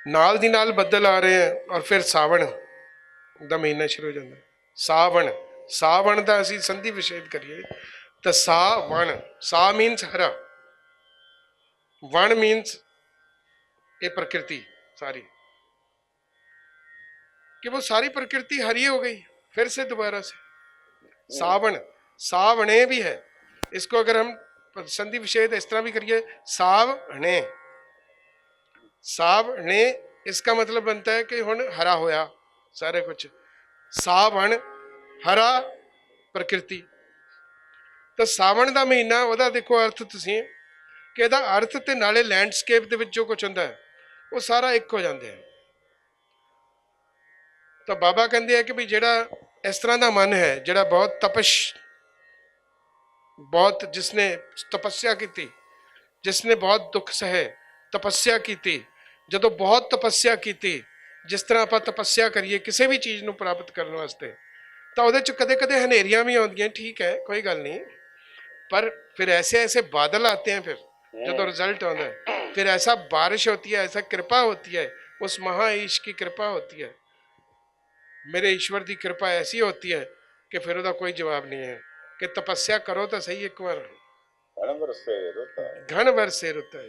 नाल दी नाल बदल आ रहे हैं। और फिर सावन ਦਾ ਮਹੀਨਾ ਸ਼ੁਰੂ ਹੋ ਜਾਂਦਾ। ਸਾਵਣ, ਸਾਵਣ ਦਾ ਅਸੀਂ ਸੰਧੀ ਵਿਛੇਦ ਕਰੀਏ ਤਾਂ ਸਾਵਣ, ਸਾ ਮੀਨਸ ਹਰਾ, ਵਣ ਮੀਨਸ ये प्रकृति सारी, कि वो सारी प्रकृति हरी हो गई फिर से दोबारा से। सावण, सावणे भी है, इसको अगर हम संधि विच्छेद इस तरह भी करिए, सावणे, सावणे, इसका मतलब बनता है कि हुण हरा होया सारे कुछ। सावण हरा प्रकृति, तो सावण का महीना ਉਹਦਾ देखो अर्थ ਤੁਸੀਂ कि ਇਹਦਾ अर्थ ਤੇ ਨਾਲੇ ਲੈਂਡਸਕੇਪ ਦੇ ਵਿੱਚ ਜੋ ਕੁਝ ਹੁੰਦਾ ਹੈ ਉਹ ਸਾਰਾ ਇੱਕ ਹੋ ਜਾਂਦੇ ਹੈ। ਤਾਂ ਬਾਬਾ ਕਹਿੰਦੇ ਆ ਕਿ ਵੀ ਜਿਹੜਾ ਇਸ ਤਰ੍ਹਾਂ ਦਾ ਮਨ ਹੈ, ਜਿਹੜਾ ਬਹੁਤ ਤਪਸ਼, ਬਹੁਤ ਜਿਸਨੇ ਤਪੱਸਿਆ ਕੀਤੀ, ਜਿਸਨੇ ਬਹੁਤ ਦੁੱਖ ਸਹੇ, ਤਪੱਸਿਆ ਕੀਤੀ, ਜਦੋਂ ਬਹੁਤ ਤਪੱਸਿਆ ਕੀਤੀ, ਜਿਸ ਤਰ੍ਹਾਂ ਆਪਾਂ ਤਪੱਸਿਆ ਕਰੀਏ ਕਿਸੇ ਵੀ ਚੀਜ਼ ਨੂੰ ਪ੍ਰਾਪਤ ਕਰਨ ਵਾਸਤੇ, ਤਾਂ ਉਹਦੇ 'ਚ ਕਦੇ ਕਦੇ ਹਨੇਰੀਆਂ ਵੀ ਆਉਂਦੀਆਂ, ਠੀਕ ਹੈ कोई गल नहीं, पर फिर ऐसे ऐसे बादल आते हैं, फिर जो रिजल्ट आता है, फिर ऐसा बारिश होती है, ऐसा कृपा होती है, उस महाईश की कृपा होती है, मेरे ईश्वर की कृपा ऐसी होती है कि फिर उसका कोई जवाब नहीं है कि तपस्या करो तो सही एक बार, घन बरसे रुत है।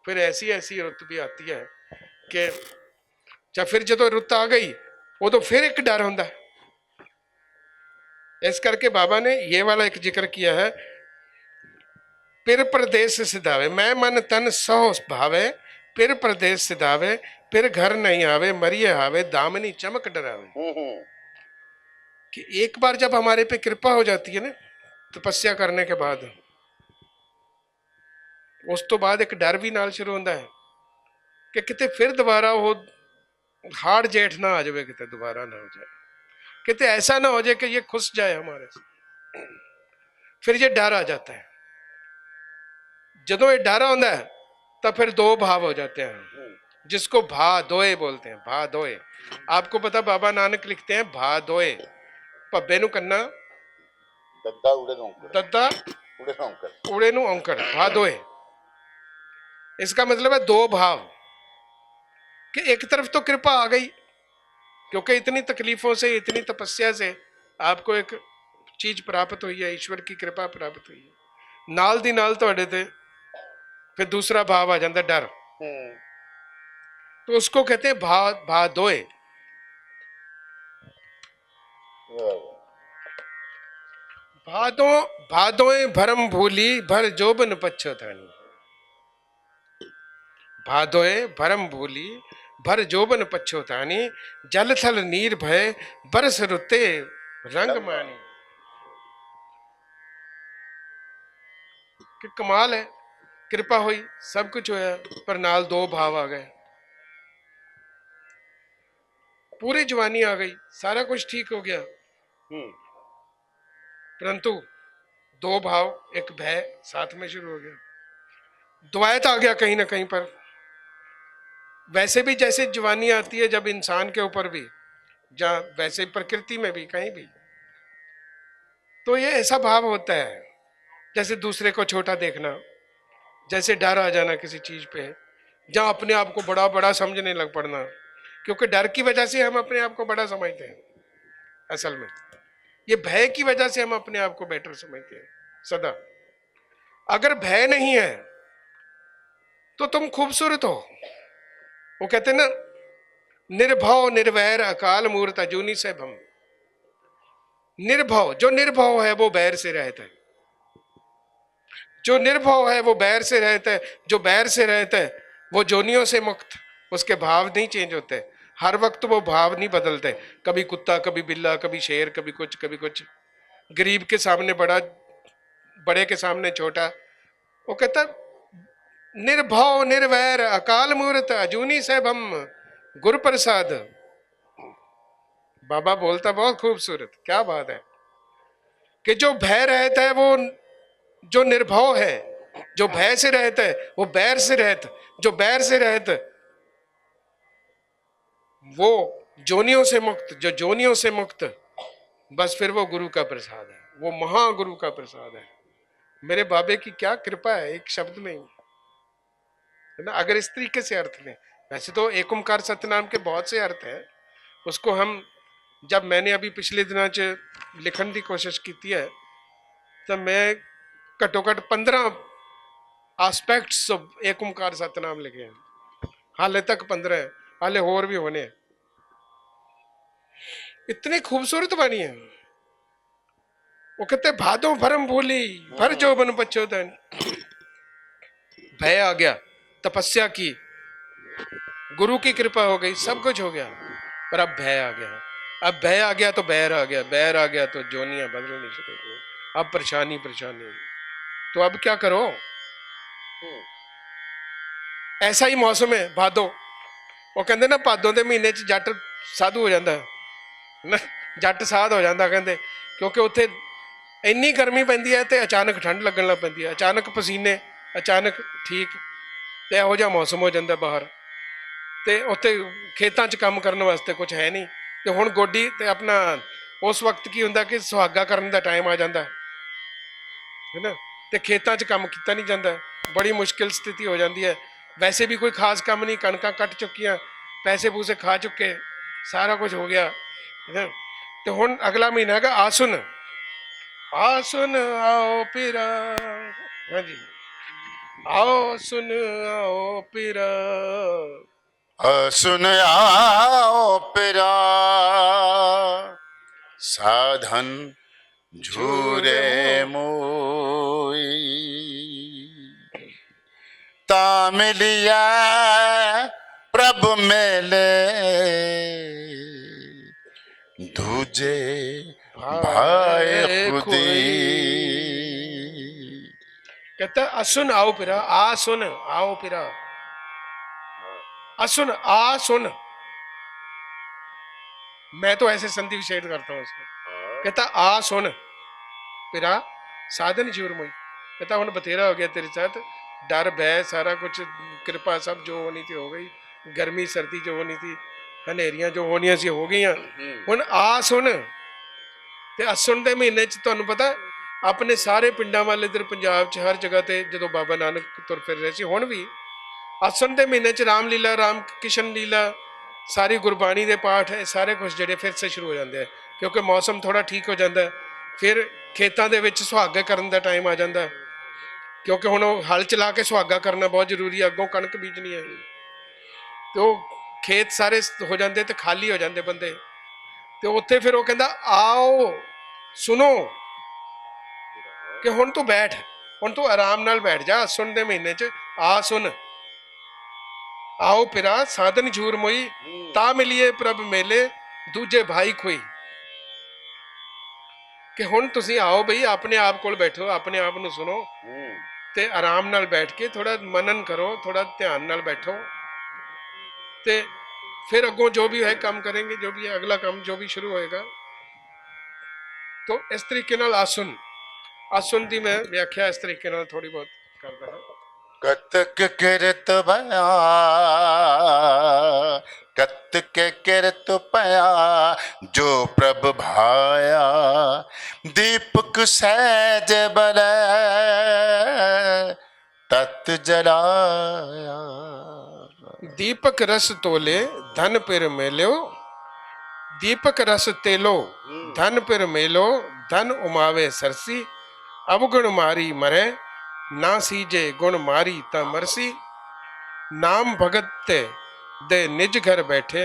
फिर ऐसी ऐसी रुत भी आती है कि जब फिर जो रुत आ गई उदो फिर एक डर होता है। इस करके बाबा ने ये वाला एक जिक्र किया है, पिर प्रदेश सिधावे, मैं मन तन सौ भावे, पिर प्रदेश सिधावे, फिर घर नहीं आवे मरिए हावे, दामनी चमक डरावे। कि एक बार जब हमारे पे कृपा हो जाती है ना तपस्या करने के बाद, उस तो बाद एक डर भी नाल शुरू होता है कि किते फिर दोबारा वो हाड़ जेठ ना आ जाए, किते दोबारा ना हो जाए, किते ऐसा ना हो जाए कि ये खुश जाए हमारे से। फिर ये डर आ जाता है, जदों ये डर आता है तो फिर दो भाव हो जाते हैं, जिसको भा दोए बोलते हैं। भा दोए, आपको पता बाबा नानक लिखते हैं भा दोए, भब्बे नू कन्ना, दद्दा उड़े नू औंकड़, भा दोए। इसका मतलब है दो भाव, कि एक तरफ तो कृपा आ गई, क्योंकि इतनी तकलीफों से, इतनी तपस्या से आपको एक चीज प्राप्त हुई है, ईश्वर की कृपा प्राप्त हुई है, नाल दी नाल तुहाडे ते फिर दूसरा भाव आ जाता डर, तो उसको कहते हैं भा भा दोए। भादो भादोए भरम भूली, भर जोबन पच्छोतानी, भादोए भरम भूली, भर जोबन पच्छोतानी, जल थल नीर भय, बरस रुते रंग मानी। कि कमाल है, कृपा हुई, सब कुछ होया, पर नाल दो भाव आ गए, पूरी जवानी आ गई, सारा कुछ ठीक हो गया, परंतु दो भाव, एक भय साथ में शुरू हो गया, द्वैत आ गया कहीं ना कहीं पर। वैसे भी जैसे जवानी आती है जब इंसान के ऊपर भी, जहाँ वैसे प्रकृति में भी कहीं भी, तो ये ऐसा भाव होता है जैसे दूसरे को छोटा देखना, जैसे डर आ जाना किसी चीज पे, जहाँ अपने आप को बड़ा बड़ा समझने लग पड़ना, क्योंकि डर की वजह से हम अपने आप को बड़ा समझते हैं। असल में ये भय की वजह से हम अपने आप को बेटर समझते हैं सदा। अगर भय नहीं है तो तुम खूबसूरत हो। वो कहते हैं ना, निर्भव निर्वैर अकाल मूर्त अजूनी से भम। निर्भव, जो निर्भव है वो बैर से रहता है, जो निर्भव है वो बैर से रहता है, जो बैर से रहता है वो जोनियों से मुक्त। उसके भाव नहीं चेंज होते, हर वक्त वो भाव नहीं बदलते, कभी कुत्ता कभी बिल्ला कभी शेर कभी कुछ कभी कुछ, गरीब के सामने बड़ा, बड़े के सामने छोटा। वो कहता निर्भव निर्वैर अकाल मूर्त अजूनी सैभम गुरु प्रसाद। बाबा बोलता बहुत खूबसूरत, क्या बात है कि जो भय रहता है वो, जो निर्भव है, जो भय से रहता है वो बैर से रहता, जो बैर से रहता वो जोनियों से मुक्त, जो जोनियों से मुक्त, बस फिर वो गुरु का प्रसाद है, वो महागुरु का प्रसाद है। मेरे बाबे की क्या कृपा है, एक शब्द में ही है ना। अगर इस तरीके से अर्थ में, वैसे तो एक ओंकार सतनाम के बहुत से अर्थ हैं, उसको हम, जब मैंने अभी पिछले दिनों च लिखण की कोशिश की है तो मैं घट्टो घट 15 आस्पेक्ट्स एक ओंकार सतनाम लिखे हैं, हाले तक 15 है, हाले होर भी होने हैं। इतनी खूबसूरत बानी है। वो कहते भादो भरम भूली भर जो बन पच्छोदन। भय आ गया, तपस्या की, गुरु की कृपा हो गई, सब कुछ हो गया, पर अब भय आ गया। अब भय आ गया तो बैर आ गया, बैर आ गया तो जोनियां बदलनी शुरू हो गई, अब परेशानी परेशानी। तो अब क्या करो, ऐसा ही मौसम है भादो। वो कहते ना भादों के महीने च जट साधु हो जाता है ना, जट साध हो जाता कहते, क्योंकि उत्थे इन्नी गर्मी पैंदी है तो अचानक ठंड लगन लग पैंदी है, अचानक पसीने, अचानक ठीक, तो यहो जिहा मौसम हो जाता बाहर। तो उत्थे खेतों च काम करने वास्ते कुछ है नहीं, तो हुण गोडी ते अपना उस वक्त की हुंदा कि सुहागा करने का टाइम आ जाता है ना, तो खेतों च काम किया नहीं जाता, बड़ी मुश्किल स्थिति हो जाती है। वैसे भी कोई खास काम नहीं, कणकां कट चुकियां, पैसे पूसे खा चुके, सारा कुछ हो गया है ना। तो हुण अगला महीना है आसुन। आसुन आओ पीरा, हाँ जी, आओ सुन आओ पीरा, सुन आओ पिरा, साधन झूरे मोई, तामिलिया प्रभु मेले, दूजे भाई खुदी। कहता असुन आओ पिरा, आ सुन आओ पिरा, असुन आ सुन। मैं तो ऐसे संधि विच्छेद करता हूं उसको। कहता आ सुन पिरा, साधन झूर मोई। कहता हुण बथेरा हो गया तेरे साथ, डर भय सारा कुछ, कृपा सब जो होनी थी हो गई, गर्मी सर्दी जो होनी थी, हनेरियां जो होनियां सी हो गई, हुण आ सुन। ते असुन दे महीने च तुहानूं पता अपने सारे पिंडां वाल इधर पंजाब च हर जगह ते जदों बाबा नानक तुर फिर रहे सी, हुण भी असुन दे महीने च राम लीला, राम किशन लीला, सारी गुरबाणी दे पाठ है, सारे कुछ जेडे फिर से शुरू हो जाते हैं, क्योंकि मौसम थोड़ा ठीक हो जाता है, फिर खेतों के विच सुहागा करने का टाइम आ जाता है, क्योंकि हुण हल चला के सुहागा करना बहुत जरूरी है, अगों कणक बीजनी है, तो खेत सारे हो जाते तो खाली हो जाते बंदे। तो उत्थे फिर वो कहता आओ सुनो, कि हुण तू बैठ, हुण तू आराम नाल बैठ जा, सुन दे महीने च आ सुन। आओ पिरा साधन झूर मोई, ता मिलिए प्रभ मेले, दूजे भाई खोई। कि हुण तुसीं आओ बई, अपने आप कोल बैठो, अपने आप नूं सुनो, ते आराम नाल बैठ के थोड़ा मनन करो, थोड़ा ध्यान नाल बैठो, ते फिर अगों जो भी है काम करेंगे, जो भी है अगला काम जो भी शुरू होएगा। तो इस तरीके नाल आसुन, आसुन की मैं व्याख्या इस तरीके नाल थोड़ी बहुत करदा हां। कतक किरत भया, कतक किरत पया, जो प्रभ भाया, दीपक सहज बल तत जलाया। दीपक रस तोले धन पिर मेल्यो, दीपक रस तेलो धन पिर मेलो, धन उमावे सरसी, अवगुण मारी मरे, ना सीजे गुण मारी ता मरसी। नाम भगत ते दे निज घर बैठे,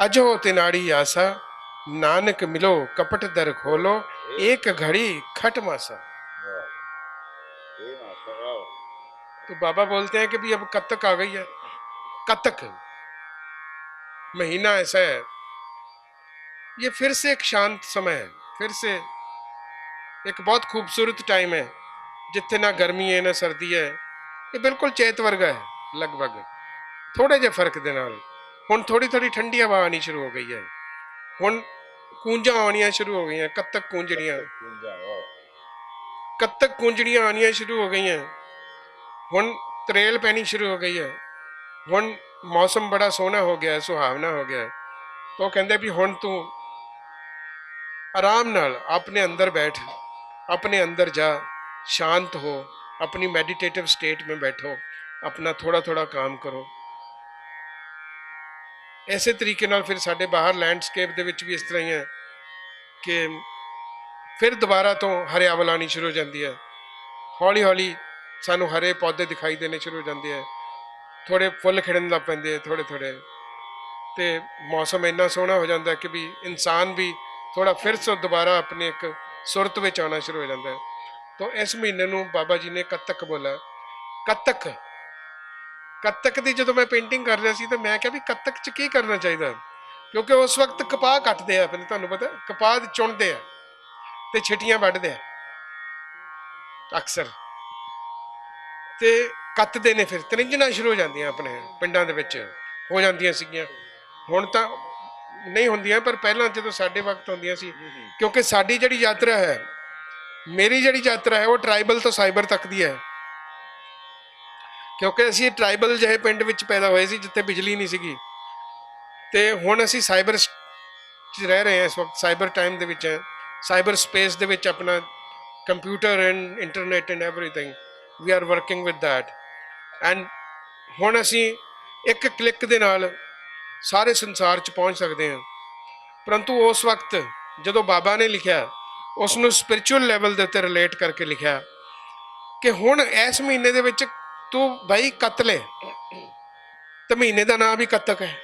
अजो तिनाड़ी आसा, नानक मिलो कपट दर खोलो, एक घड़ी खट मासा। तो बाबा बोलते हैं कि भी अब कतक आ गई है। कतक महीना ऐसा है, ये फिर से एक शांत समय है, फिर से एक बहुत खूबसूरत टाइम है, जिथे ना गर्मी है ना सर्दी है, ये बिल्कुल चेत वर्गा है लगभग, थोड़े जे फर्क दे नाल। हुण थोड़ी थोड़ी ठंडी हवा आनी शुरू हो गई है, हुण कूंजा आनियां शुरू हो गई हैं, कत्तक कूंजड़ियां, कत्तक कूंजड़ियां आनियां शुरू हो गई हैं, हुण त्रेल पैनी शुरू हो गई है, हुण मौसम बड़ा सोहना हो गया है, सुहावना हो गया है। तो कहंदे भी हुण तू आराम नाल अपने अंदर बैठ, अपने अंदर जा, शांत हो, अपनी मेडिटेटिव स्टेट में बैठो, अपना थोड़ा थोड़ा काम करो। ਇਸੇ ਤਰੀਕੇ ਨਾਲ ਫਿਰ ਸਾਡੇ ਬਾਹਰ ਲੈਂਡਸਕੇਪ ਦੇ ਵਿੱਚ ਵੀ ਇਸ ਤਰ੍ਹਾਂ ਹੀ ਹੈ ਕਿ ਫਿਰ ਦੁਬਾਰਾ ਤੋਂ ਹਰਿਆਵਲ ਆਉਣੀ ਸ਼ੁਰੂ ਹੋ ਜਾਂਦੀ ਹੈ, ਹੌਲੀ ਹੌਲੀ ਸਾਨੂੰ ਹਰੇ ਪੌਦੇ ਦਿਖਾਈ ਦੇਣੇ ਸ਼ੁਰੂ ਹੋ ਜਾਂਦੇ ਆ, ਥੋੜੇ ਫੁੱਲ ਖਿੜਨ ਲੱਗ ਪੈਂਦੇ ਆ ਥੋੜੇ ਥੋੜੇ, ਤੇ ਮੌਸਮ ਇੰਨਾ ਸੋਹਣਾ ਹੋ ਜਾਂਦਾ ਕਿ ਵੀ ਇਨਸਾਨ ਵੀ ਥੋੜਾ ਫਿਰ ਤੋਂ ਦੁਬਾਰਾ ਆਪਣੇ ਇੱਕ ਸੁਰਤ ਵਿੱਚ ਆਉਣਾ ਸ਼ੁਰੂ ਹੋ ਜਾਂਦਾ ਹੈ। ਤਾਂ ਇਸ ਮਹੀਨੇ ਨੂੰ ਬਾਬਾ ਜੀ ਨੇ ਕੱਤਕ ਬੋਲਾ। ਕੱਤਕ, ਕੱਤਕ ਦੀ ਜਦੋਂ ਮੈਂ ਪੇਂਟਿੰਗ ਕਰ ਰਿਹਾ ਸੀ ਤਾਂ ਮੈਂ ਕਿਹਾ ਵੀ ਕੱਤਕ 'ਚ ਕੀ ਕਰਨਾ ਚਾਹੀਦਾ, ਕਿਉਂਕਿ ਉਸ ਵਕਤ ਕਪਾਹ ਕੱਟਦੇ ਆ, ਆਪਣੇ ਤੁਹਾਨੂੰ ਪਤਾ ਕਪਾਹ ਚੁਣਦੇ ਆ ਤੇ ਛਿਟੀਆਂ ਵੱਢਦੇ ਆ ਅਕਸਰ, ਤੇ ਕੱਤਦੇ ਨੇ, ਫਿਰ ਤ੍ਰਿੰਝਣਾ ਸ਼ੁਰੂ ਹੋ ਜਾਂਦੀਆਂ ਆਪਣੇ ਪਿੰਡਾਂ ਦੇ ਵਿੱਚ ਹੋ ਜਾਂਦੀਆਂ ਸੀਗੀਆਂ, ਹੁਣ ਤਾਂ ਨਹੀਂ ਹੁੰਦੀਆਂ ਪਰ ਪਹਿਲਾਂ ਜਦੋਂ ਸਾਡੇ ਵਕਤ ਹੁੰਦੀਆਂ ਸੀ। ਕਿਉਂਕਿ ਸਾਡੀ ਜਿਹੜੀ ਯਾਤਰਾ ਹੈ, ਮੇਰੀ ਜਿਹੜੀ ਯਾਤਰਾ ਹੈ ਉਹ ਟਰਾਈਬਲ ਤੋਂ ਸਾਈਬਰ ਤੱਕ ਦੀ ਹੈ, ਕਿਉਂਕਿ ਅਸੀਂ ਟਰਾਈਬਲ ਜਿਹੇ ਪਿੰਡ ਵਿੱਚ ਪੈਦਾ ਹੋਏ ਸੀ ਜਿੱਥੇ ਬਿਜਲੀ ਨਹੀਂ ਸੀਗੀ, ਤੇ ਹੁਣ ਅਸੀਂ ਸਾਈਬਰ 'ਚ ਰਹਿ ਰਹੇ ਹਾਂ ਇਸ ਵਕਤ, ਸਾਈਬਰ ਟਾਈਮ ਦੇ ਵਿੱਚ ਹੈ, ਸਾਈਬਰ ਸਪੇਸ ਦੇ ਵਿੱਚ ਆਪਣਾ computer and internet and everything we are working with that, and ਹੁਣ ਅਸੀਂ ਇੱਕ ਕਲਿੱਕ ਦੇ ਨਾਲ ਸਾਰੇ ਸੰਸਾਰ 'ਚ ਪਹੁੰਚ ਸਕਦੇ ਹਾਂ। ਪਰੰਤੂ ਉਸ ਵਕਤ ਜਦੋਂ ਬਾਬਾ ਨੇ ਲਿਖਿਆ, ਉਸ ਨੂੰ ਸਪਿਰਿਚੁਅਲ ਲੈਵਲ ਦੇ ਉੱਤੇ ਰਿਲੇਟ ਕਰਕੇ ਲਿਖਿਆ ਕਿ ਹੁਣ ਇਸ ਮਹੀਨੇ ਦੇ ਵਿੱਚ ਤੂੰ ਭਾਈ ਕੱਤ ਲੈ, ਤੇ ਮਹੀਨੇ ਦਾ ਨਾਮ ਵੀ ਕੱਤਕ ਹੈ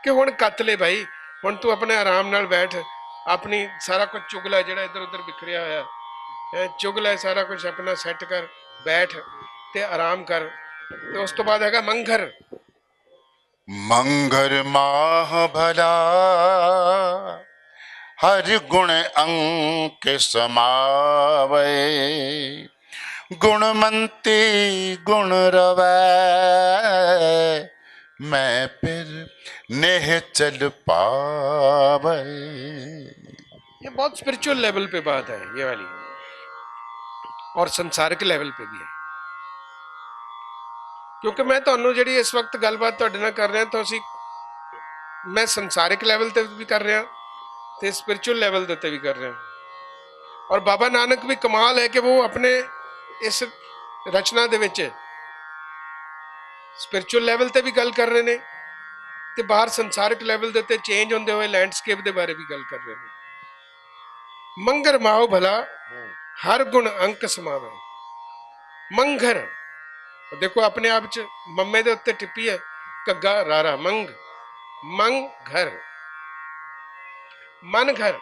ਕਿ ਹੁਣ ਕੱਤ ਲੈ ਭਾਈ, ਹੁਣ ਤੂੰ ਆਪਣੇ ਆਰਾਮ ਨਾਲ ਬੈਠ, ਆਪਣੀ ਸਾਰਾ ਕੁਝ ਚੁਗਲਾ ਜਿਹੜਾ ਇੱਧਰ ਉੱਧਰ ਬਿਖਰਿਆ ਹੋਇਆ ਹੈ, ਚੁਗਲਾ ਸਾਰਾ ਕੁਝ ਆਪਣਾ ਸੈੱਟ ਕਰ, ਬੈਠ ਤੇ ਆਰਾਮ ਕਰ। ਤੇ ਉਸ ਤੋਂ ਬਾਅਦ ਹੈਗਾ ਮੰਘਰ। मंगर माह भला, हर गुण अंक समावे, गुणमंती गुण रवै, मैं फिर नेह चल पावे। ये बहुत स्पिरिचुअल लेवल पे बात है ये वाली, और संसारिक लेवल पे भी है, ਕਿਉਂਕਿ ਮੈਂ ਤੁਹਾਨੂੰ ਜਿਹੜੀ ਇਸ ਵਕਤ ਗੱਲਬਾਤ ਤੁਹਾਡੇ ਨਾਲ ਕਰ ਰਿਹਾ ਤਾਂ ਅਸੀਂ ਮੈਂ ਸੰਸਾਰਿਕ ਲੈਵਲ ਤੇ ਵੀ ਕਰ ਰਿਹਾ ਤੇ ਸਪਿਰਿਚੁਅਲ ਲੈਵਲ ਦੇ ਉੱਤੇ ਵੀ ਕਰ ਰਿਹਾ। ਔਰ ਬਾਬਾ ਨਾਨਕ ਵੀ ਕਮਾਲ ਹੈ ਕਿ ਉਹ ਆਪਣੇ ਇਸ ਰਚਨਾ ਦੇ ਵਿੱਚ ਸਪਿਰਿਚੁਅਲ ਲੈਵਲ ਤੇ ਵੀ ਗੱਲ ਕਰ ਰਹੇ ਨੇ ਤੇ ਬਾਹਰ ਸੰਸਾਰਿਕ ਲੈਵਲ ਦੇ ਉੱਤੇ ਚੇਂਜ ਹੁੰਦੇ ਹੋਏ ਲੈਂਡਸਕੇਪ ਦੇ ਬਾਰੇ ਵੀ ਗੱਲ ਕਰ ਰਹੇ ਨੇ। ਮੰਗਰ ਮਾਓ ਭਲਾ ਹਰ ਗੁਣ ਅੰਕ ਸਮਾਵੇ। ਮੰਗਰ देखो अपने आप च मम्मे दे उत्ते टिप्पी है, घग्गा रारा मंग, मंग घर, मन घर,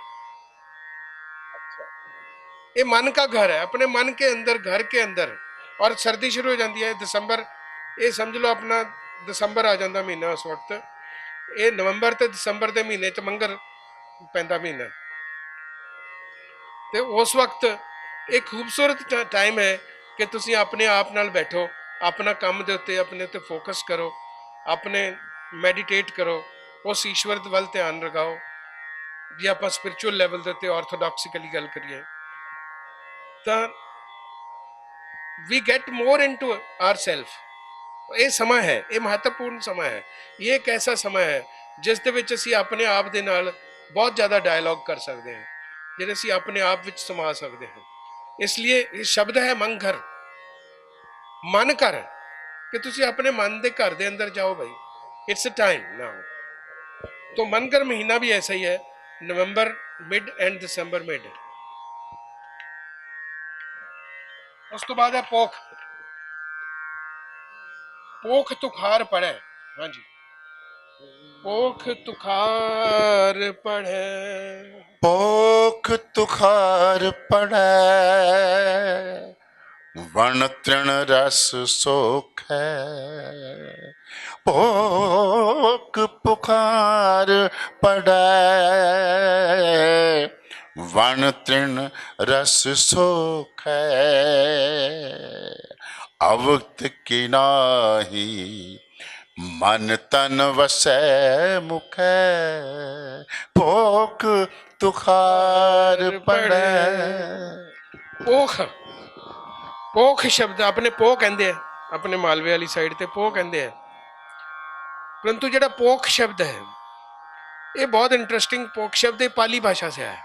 ये मन का घर है, अपने मन के अंदर, घर के अंदर। और सर्दी शुरू हो जाती है दिसंबर, ये समझ लो अपना दिसंबर आ जाता महीना उस वक्त, ये नवंबर ते दिसंबर के महीने च मंगर पैंदा महीना, ते उस वक्त एक खूबसूरत टाइम है कि तुसी अपने आप नाल बैठो, अपना काम के उत्ते अपने उत्ते फोकस करो, अपने मैडिटेट करो, उस ईश्वर वल ध्यान लगाओ। जे आप स्पिरिचुअल लैवल के उत्ते ऑर्थोडॉक्सिकली गल करिए तो we get more into ourself. ਇਹ ਸਮਾਂ ਹੈ, ਇਹ ਮਹੱਤਵਪੂਰਨ ਸਮਾਂ ਹੈ। ਇਹ ਇੱਕ ਐਸਾ ਸਮਾਂ ਹੈ ਜਿਸ ਦੇ ਵਿੱਚ ਅਸੀਂ ਆਪਣੇ ਆਪ ਦੇ ਨਾਲ ਬਹੁਤ ਜ਼ਿਆਦਾ ਡਾਇਲੌਗ ਕਰ ਸਕਦੇ ਹਾਂ, ਜਿਹੜੇ ਅਸੀਂ ਆਪਣੇ ਆਪ ਵਿੱਚ ਸਮਾ ਸਕਦੇ ਹਾਂ। ਇਸ ਲਈ ਇਹ ਸ਼ਬਦ ਹੈ ਮਨ ਘਰ, ਮਨ ਘਰ, ਕਿ ਤੁਸੀਂ ਆਪਣੇ ਮਨ ਦੇ ਘਰ ਦੇ ਅੰਦਰ ਜਾਓ ਭਾਈ। It's a time now. तो मन कर महीना भी ऐसा ही है, November mid and December mid. उस तो बाद है पोख। पोख तुखार पढ़े, हाँ जी, पोख तुखार पढ़े, पोख तुखार पड़ै, वन तृण रस सोख है। पोख पुखार पड़ै, वन तृण रस सोख है। अवक्त की नाही, मन तन वसै मुखै। पोख तुखार पड़ै। पोख, पोख शब्द अपने पो कहते हैं, अपने मालवे वाली साइड ते पो कहते हैं, परंतु ਜਿਹੜਾ पोख शब्द है ये बहुत इंटरेस्टिंग। पोख शब्द ये पाली भाषा से आया।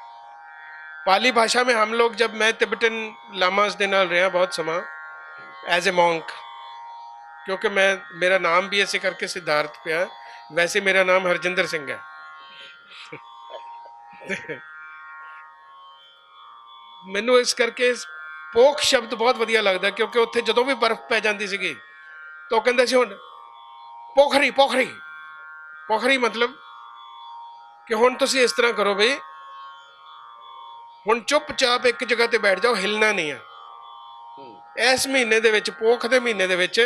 पाली भाषा में हम लोग, जब मैं तिब्बतन लामास दे नाल रहा बहुत समा एज ए मॉन्क, क्योंकि मेरा नाम भी ऐसे करके सिद्धार्थ पे है, वैसे मेरा नाम हरजिंदर सिंह है। मैनू इस करके पोख शब्द बहुत वधिया लगता, क्योंकि उत्थे जदों भी बर्फ पै जाती सी तो कहते सी हुण पोखरी पोखरी पोखरी, मतलब कि हुण तुसीं इस तरह करो बई, हुण चुपचाप एक जगह ते बैठ जाओ, हिलना नहीं है। इस महीने दे विच, पोख दे महीने दे विच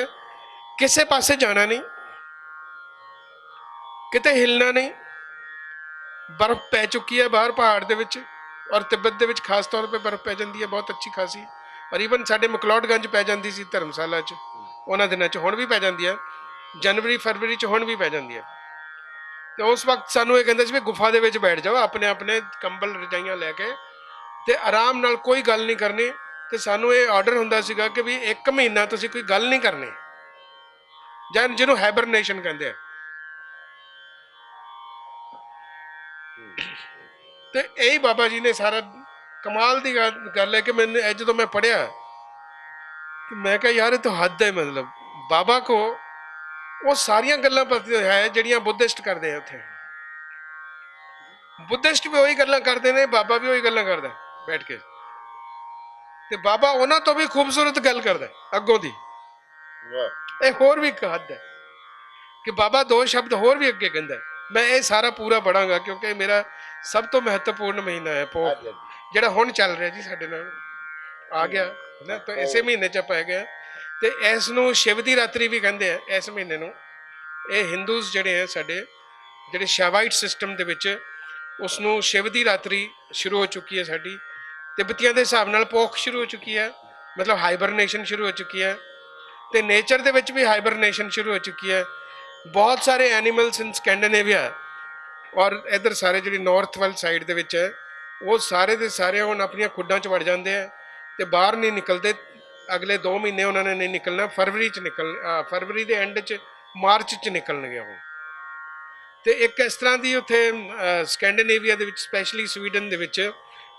किसे पासे जाना नहीं, किते हिलना नहीं। बर्फ पै चुकी है बाहर पहाड़ दे विच, और तिब्बत दे विच खास तौर पे बर्फ पै जाती है बहुत अच्छी खासी, और ईवन साडे मकलौडगंज पै जाती सी धर्मशाला च, उन्हां दिनां च, हुण भी पै जाती है, जनवरी फरवरी च हुण भी पै जाती है। तो उस वक्त सानू ये कहंदे सी भी गुफा दे विच बैठ जाओ, अपने अपने कंबल रजाइयां लैके ते आराम नाल, कोई गल नहीं करनी। तो सानू ये आर्डर हुंदा सीगा कि भी एक महीना तुसीं कोई गल नहीं करनी, जां जिन्हों हाइबरनेशन कहंदे आ। तो यही बाबा जी ने सारा कमाल की गल है कि मैंने जो मैं पढ़िया कि मैं कहा यार ये तो हद है, मतलब बाबा को वो सारिया गल्लां पता है जिहड़ियां बुद्धिस्ट करते हैं। उत्थे बुद्धिस्ट भी वही गल्लां करते हैं, बाबा भी वही गल्लां करदा बैठ के, ते बाबा उन्हां तो भी खूबसूरत गल करदा अगों दी। ये होर भी एक हद है कि बाबा दो शब्द होर भी अगे कहंदा। मैं ये सारा पूरा पढ़ांगा क्योंकि मेरा सब तो महत्वपूर्ण महीना है पोख, जिहड़ा हुण चल रहा जी साडे नाल आ गया ना, तो इसे महीने च पै गया। तो इस नूं शिव दी रात्रि भी कहंदे आ इस महीने नूं। ये हिंदूज जिहड़े हैं साडे, जिहड़े शैवाइट सिस्टम दे विच उसनूं शिव दी रात्रि शुरू हो चुकी है साडी। तिब्बतियां दे हिसाब नाल पोख शुरू हो चुकी है, मतलब हाइबरनेशन शुरू हो चुकी है। तो नेचर दे विच भी हाइबरनेशन शुरू हो चुकी है। बहुत सारे एनीमल्स इन स्कैंडिनेविया और इधर सारे जी नॉर्थ वाल साइड दे विच है, वो सारे दे सारे हुण अपनियां खुड्डां च वड़ जांदे हैं ते बाहर नहीं निकलते। अगले 2 महीने उन्होंने नहीं निकलना, फरवरी च निकल, फरवरी के एंड च मार्च च निकलणगे वो। तो एक इस तरह की उत्थे स्कैंडिनेविया दे विच, स्पैशली स्वीडन दे विच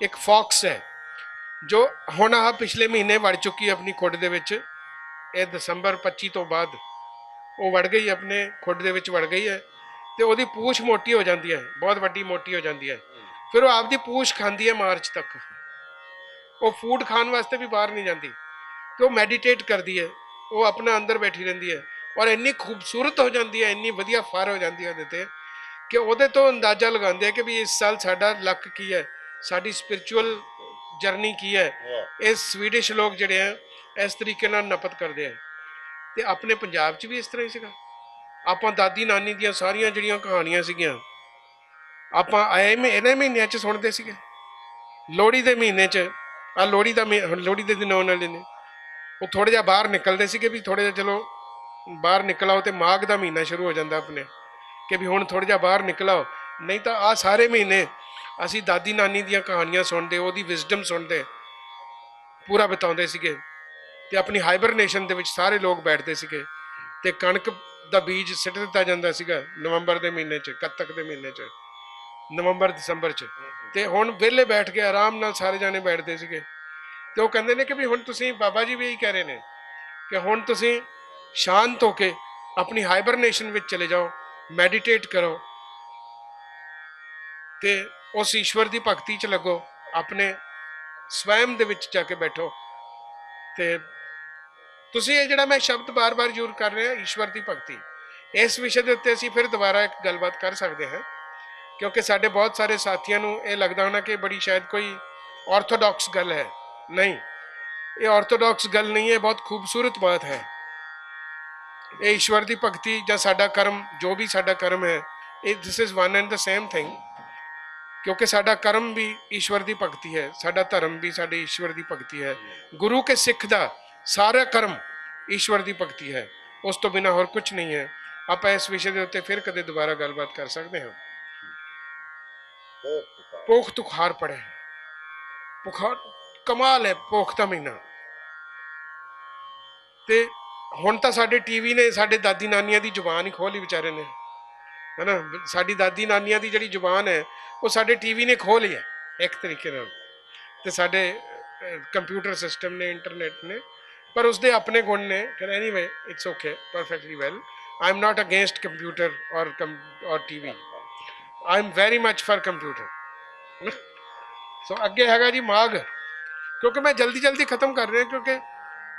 एक फॉक्स है जो हुण आ पिछले महीने वड़ चुकी है अपनी खुड दे विच। ये दिसंबर 25 तो बाद वो वड़ गई, अपने खुड दे विच वड़ गई है। तो वो पूछ मोटी हो जाती है, बहुत वड्डी मोटी हो जाती है। फिर वो आपकी पूछ खाती है मार्च तक, वो फूड खाने वास्ते भी बाहर नहीं जाती। तो वो मैडिटेट करती है, वो अपना अंदर बैठी रहती है और इन्नी खूबसूरत हो जाती है, इन्नी वधिया फर हो जाती है वो कि वो तो अंदाजा लगाते हैं कि भी इस साल साडा लक की है, साडी स्पिरिचुअल जर्नी की है। ये स्वीडिश लोग जिहड़े हैं इस तरीके नाल नपत करते हैं। तो अपने पंजाब च भी इस तरह ही सीगा। आपां दादी नानी दियां सारियां जिहड़ियां कहानियां सीगियां आपां इन्हां महीनों च सुणदे सीगे। लोहड़ी के महीने च आ लोहड़ी का लोहड़ी के दिन आने वाले ने, वो थोड़ा जिहा बाहर निकलते सीगे भी थोड़ा जिहा चलो बाहर निकल आओ। तो माघ का महीना शुरू हो जाता अपने कि भी हुण थोड़ा जिहा बाहर निकल आओ, नहीं तो आ सारे महीने असी दादी नानी दियां कहानियां सुनते, वो विजडम सुनते, पूरा बिताते सीगे। ਤੇ ਆਪਣੀ ਹਾਈਬਰਨੇਸ਼ਨ ਦੇ ਵਿੱਚ ਸਾਰੇ ਲੋਕ ਬੈਠਦੇ ਸੀਗੇ ਤੇ ਕਣਕ ਦਾ ਬੀਜ ਸਿੱਟ ਦਿੱਤਾ ਜਾਂਦਾ ਸੀਗਾ ਨਵੰਬਰ ਦੇ ਮਹੀਨੇ 'ਚ, ਕੱਤਕ ਦੇ ਮਹੀਨੇ 'ਚ, ਨਵੰਬਰ ਦਸੰਬਰ 'ਚ। ਤੇ ਹੁਣ ਵਿਹਲੇ ਬੈਠ ਕੇ ਆਰਾਮ ਨਾਲ ਸਾਰੇ ਜਾਣੇ ਬੈਠਦੇ ਸੀਗੇ। ਤੇ ਉਹ ਕਹਿੰਦੇ ਨੇ ਕਿ ਵੀ ਹੁਣ ਤੁਸੀਂ, ਬਾਬਾ ਜੀ ਵੀ ਇਹੀ ਕਹਿ ਰਹੇ ਨੇ ਕਿ ਹੁਣ ਤੁਸੀਂ ਸ਼ਾਂਤ ਹੋ ਕੇ ਆਪਣੀ ਹਾਈਬਰਨੇਸ਼ਨ ਵਿੱਚ ਚਲੇ ਜਾਓ, ਮੈਡੀਟੇਟ ਕਰੋ ਤੇ ਉਸ ਈਸ਼ਵਰ ਦੀ ਭਗਤੀ 'ਚ ਲੱਗੋ, ਆਪਣੇ ਸਵੈਮ ਦੇ ਵਿੱਚ ਜਾ ਕੇ ਬੈਠੋ। ਤੇ ਤੁਸੀਂ ਇਹ ਜਿਹੜਾ ਮੈਂ ਸ਼ਬਦ ਬਾਰ-ਬਾਰ ਯੂਜ਼ ਕਰ ਰਿਹਾ, ਈਸ਼ਵਰ ਦੀ ਭਗਤੀ, ਇਸ ਵਿਸ਼ੇ ਦੇ ਉੱਤੇ ਅਸੀਂ ਫਿਰ ਦੁਬਾਰਾ ਇੱਕ ਗੱਲਬਾਤ ਕਰ ਸਕਦੇ ਹਾਂ, ਕਿਉਂਕਿ ਸਾਡੇ ਬਹੁਤ ਸਾਰੇ ਸਾਥੀਆਂ ਨੂੰ ਇਹ ਲੱਗਦਾ ਹੋਣਾ ਕਿ ਬੜੀ ਸ਼ਾਇਦ ਕੋਈ ਆਰਥੋਡਾਕਸ ਗੱਲ ਹੈ। ਨਹੀਂ, ਇਹ ਆਰਥੋਡਾਕਸ ਗੱਲ ਨਹੀਂ ਹੈ, ਬਹੁਤ ਖੂਬਸੂਰਤ ਬਾਤ ਹੈ। ਇਹ ਈਸ਼ਵਰ ਦੀ ਭਗਤੀ ਜਾਂ ਸਾਡਾ ਕਰਮ, ਜੋ ਵੀ ਸਾਡਾ ਕਰਮ ਹੈ, ਇਹ this is one and the same thing, ਕਿਉਂਕਿ ਸਾਡਾ ਕਰਮ ਵੀ ਈਸ਼ਵਰ ਦੀ ਭਗਤੀ ਹੈ, ਸਾਡਾ ਧਰਮ ਵੀ ਸਾਡੇ ਈਸ਼ਵਰ ਦੀ ਭਗਤੀ ਹੈ। ਗੁਰੂ ਕੇ ਸਿੱਖ ਦਾ ਸਾਰਾ ਕਰਮ ਈਸ਼ਵਰ ਦੀ ਭਗਤੀ ਹੈ, ਉਸ ਤੋਂ ਬਿਨਾਂ ਹੋਰ ਕੁਝ ਨਹੀਂ ਹੈ। ਆਪਾਂ ਇਸ ਵਿਸ਼ੇ ਦੇ ਉੱਤੇ ਫਿਰ ਕਦੇ ਦੁਬਾਰਾ ਗੱਲਬਾਤ ਕਰ ਸਕਦੇ ਹਾਂ। ਪੋਖ ਤੁਖਾਰ ਪੜਿਆ, ਪੁਖਾਰ ਕਮਾਲ ਹੈ, ਪੋਖ ਦਾ ਮਹੀਨਾ। ਤੇ ਹੁਣ ਤਾਂ ਸਾਡੇ ਟੀਵੀ ਨੇ ਸਾਡੇ ਦਾਦੀ ਨਾਨੀਆਂ ਦੀ ਜ਼ੁਬਾਨ ਹੀ ਖੋਲ੍ਹ ਲਈ ਵਿਚਾਰੇ ਨੇ, ਹੈ ਨਾ। ਸਾਡੀ ਦਾਦੀ ਨਾਨੀਆਂ ਦੀ ਜਿਹੜੀ ਜ਼ੁਬਾਨ ਹੈ ਉਹ ਸਾਡੇ ਟੀਵੀ ਨੇ ਖੋਲ੍ਹ ਲਈ ਹੈ ਇੱਕ ਤਰੀਕੇ ਨਾਲ, ਤੇ ਸਾਡੇ ਕੰਪਿਊਟਰ ਸਿਸਟਮ ਨੇ, ਇੰਟਰਨੈਟ ਨੇ, ਪਰ ਉਸਦੇ ਆਪਣੇ ਗੁਣ ਨੇ। ਫਿਰ anyway it's okay, perfectly well. I am not against computer or TV, I am very much for computer. So ਅੱਗੇ ਹੈਗਾ ਜੀ ਮਾਘ, ਕਿਉਂਕਿ ਮੈਂ ਜਲਦੀ ਜਲਦੀ ਖਤਮ ਕਰ ਰਿਹਾ, ਕਿਉਂਕਿ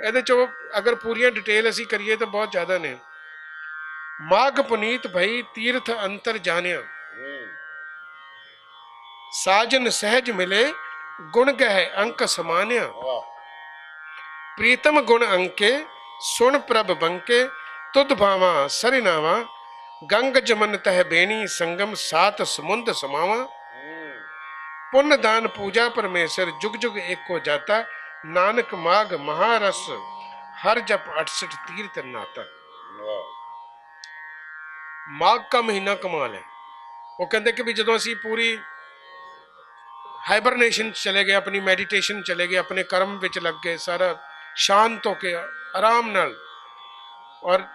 ਇਹਦੇ 'ਚੋਂ ਅਗਰ ਪੂਰੀਆਂ ਡਿਟੇਲ ਅਸੀਂ ਕਰੀਏ ਤਾਂ ਬਹੁਤ ਜ਼ਿਆਦਾ ਨੇ। ਮਾਘ ਪੁਨੀਤ ਭਈ ਤੀਰਥ ਅੰਤਰ ਜਾਣਿਆ, ਸਾਜਨ ਸਹਿਜ ਮਿਲੇ ਗੁਣ ਗਹਿ ਅੰਕ ਸਮਾਨਿਆ, ਪ੍ਰੀਤਮ ਗੁਣ ਅੰਕੇ ਸੁਣ ਪ੍ਰਭ ਬੰਕੇ, ਤੁਧ ਭਾਵਾ ਸਰਿਨਾਵਾ, ਗੰਗ ਜਮਨ ਤਹਿ ਬੇਣੀ ਸੰਗਮ ਸਾਤ ਸਮੁੰਦ ਸਮਾਵਾ, ਪੁੰਨ ਦਾਨ ਪੂਜਾ ਪਰਮੇਸ਼ਰ जुग जुग एको जाता, नानक माघ महारस हर जप 68 तीर्थ नाता। माघ का महीना कमाल है। वो कहते कि भी जो असी पूरी हाइबरनेशन चले गए, अपनी मैडिटेशन चले गए, अपने कर्म विच लग गए, सारा शांत होके आराम नाल और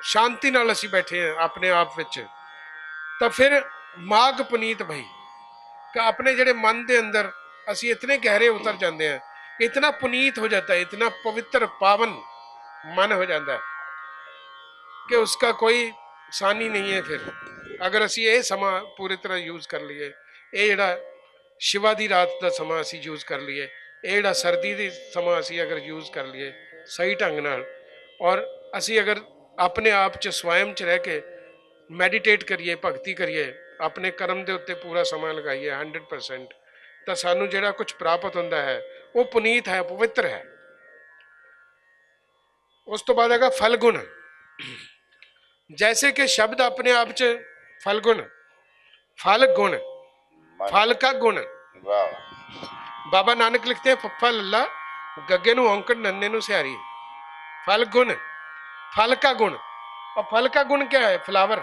शांति नाल असी बैठे हैं अपने आप विच, तो फिर माघ पुनीत भई कि अपने जड़े मन के अंदर असी इतने गहरे उतर जाते हैं, इतना पुनीत हो जाता है, इतना पवित्र पावन मन हो जाता है कि उसका कोई सानी नहीं है। फिर अगर असी ये समा पूरी तरह यूज़ कर लीए, ये जड़ा शिवा दी रात का समा असी यूज़ कर लीए, ये जड़ा सर्दी दी समा असी अगर यूज़ कर लीए सही ढंग नाल, और असी अगर अपने आप च स्वयं च रह के मैडिटेट करिए, भगती करिए, अपने कर्म के उत्ते पूरा समा लगाइए 100%, तो सानू जिहड़ा कुछ प्राप्त होंदा है वो पुनीत है, पवित्र है। उस तो बाद हैगा फलगुण। जैसे कि शब्द अपने आप च फलगुण, फल गुण, फल का गुण। बाबा नानक लिखते हैं फफा लल्ला गग्गे नू औंकड़ नन्ने नू सियारी, फल गुण, फल का गुण। और फल का गुण क्या है? फ्लावर,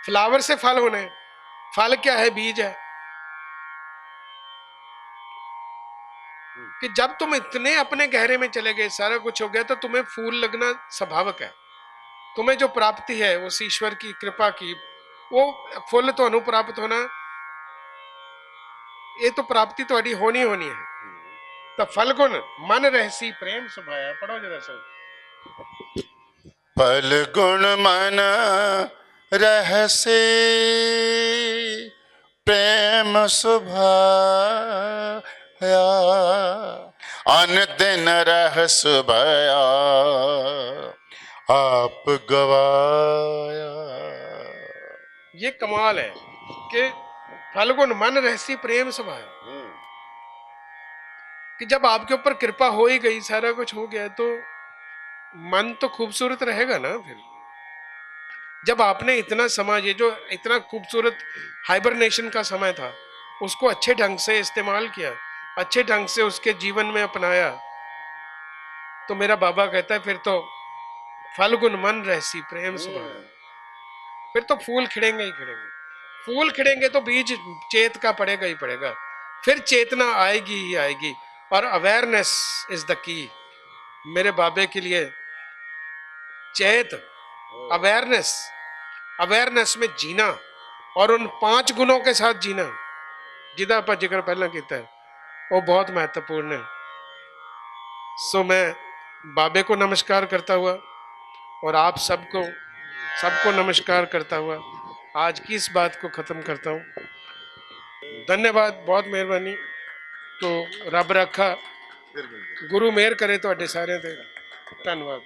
फ्लावर से फल होने, फल क्या है? बीज है। कि जब तुम इतने अपने गहरे में चले गए, सारा कुछ हो गया, तो तुम्हें फूल लगना स्वाभाविक है। तुम्हें जो प्राप्ति है उस ईश्वर की कृपा की, वो फुल तो प्राप्त होना, ये तो प्राप्ति तो होनी होनी है। तो फल गुण मन रहसी प्रेम सुभाया। पढ़ो जरा सब। फल गुण मन रहसे प्रेम सुभाया, अन दिन रहस भया आप गवाया। ये कमाल है कि फलगुण मन रहसी प्रेम सुभाया, कि जब आपके ऊपर कृपा हो ही गई, सारा कुछ हो गया, तो मन तो खूबसूरत रहेगा ना। फिर जब आपने इतना समय, ये जो इतना खूबसूरत हाइबरनेशन का समय था, उसको अच्छे ढंग से इस्तेमाल किया, अच्छे ढंग से उसके जीवन में अपनाया, तो मेरा बाबा कहता है फिर तो फलगुण मन रहसी प्रेम सुभाया, फिर तो फूल खिलेंगे ही खिलेंगे। फूल खिलेंगे तो बीज चेत का पड़ेगा ही पड़ेगा, फिर चेतना आएगी ही आएगी, और अवेयरनेस इज द की। मेरे बाबे के लिए चेत, अवेयरनेस, अवेयरनेस में जीना और उन 5 गुणों के साथ जीना जिदा आप जिक्र पहला किया है, वो बहुत महत्वपूर्ण है। सो मैं बाबे को नमस्कार करता हुआ और आप सबको नमस्कार करता हुआ आज की इस बात को ख़त्म करता हूँ। धन्यवाद, बहुत मेहरबानी। तो रब रखा, गुरु मेहर करे तो सारे ते। धन्यवाद।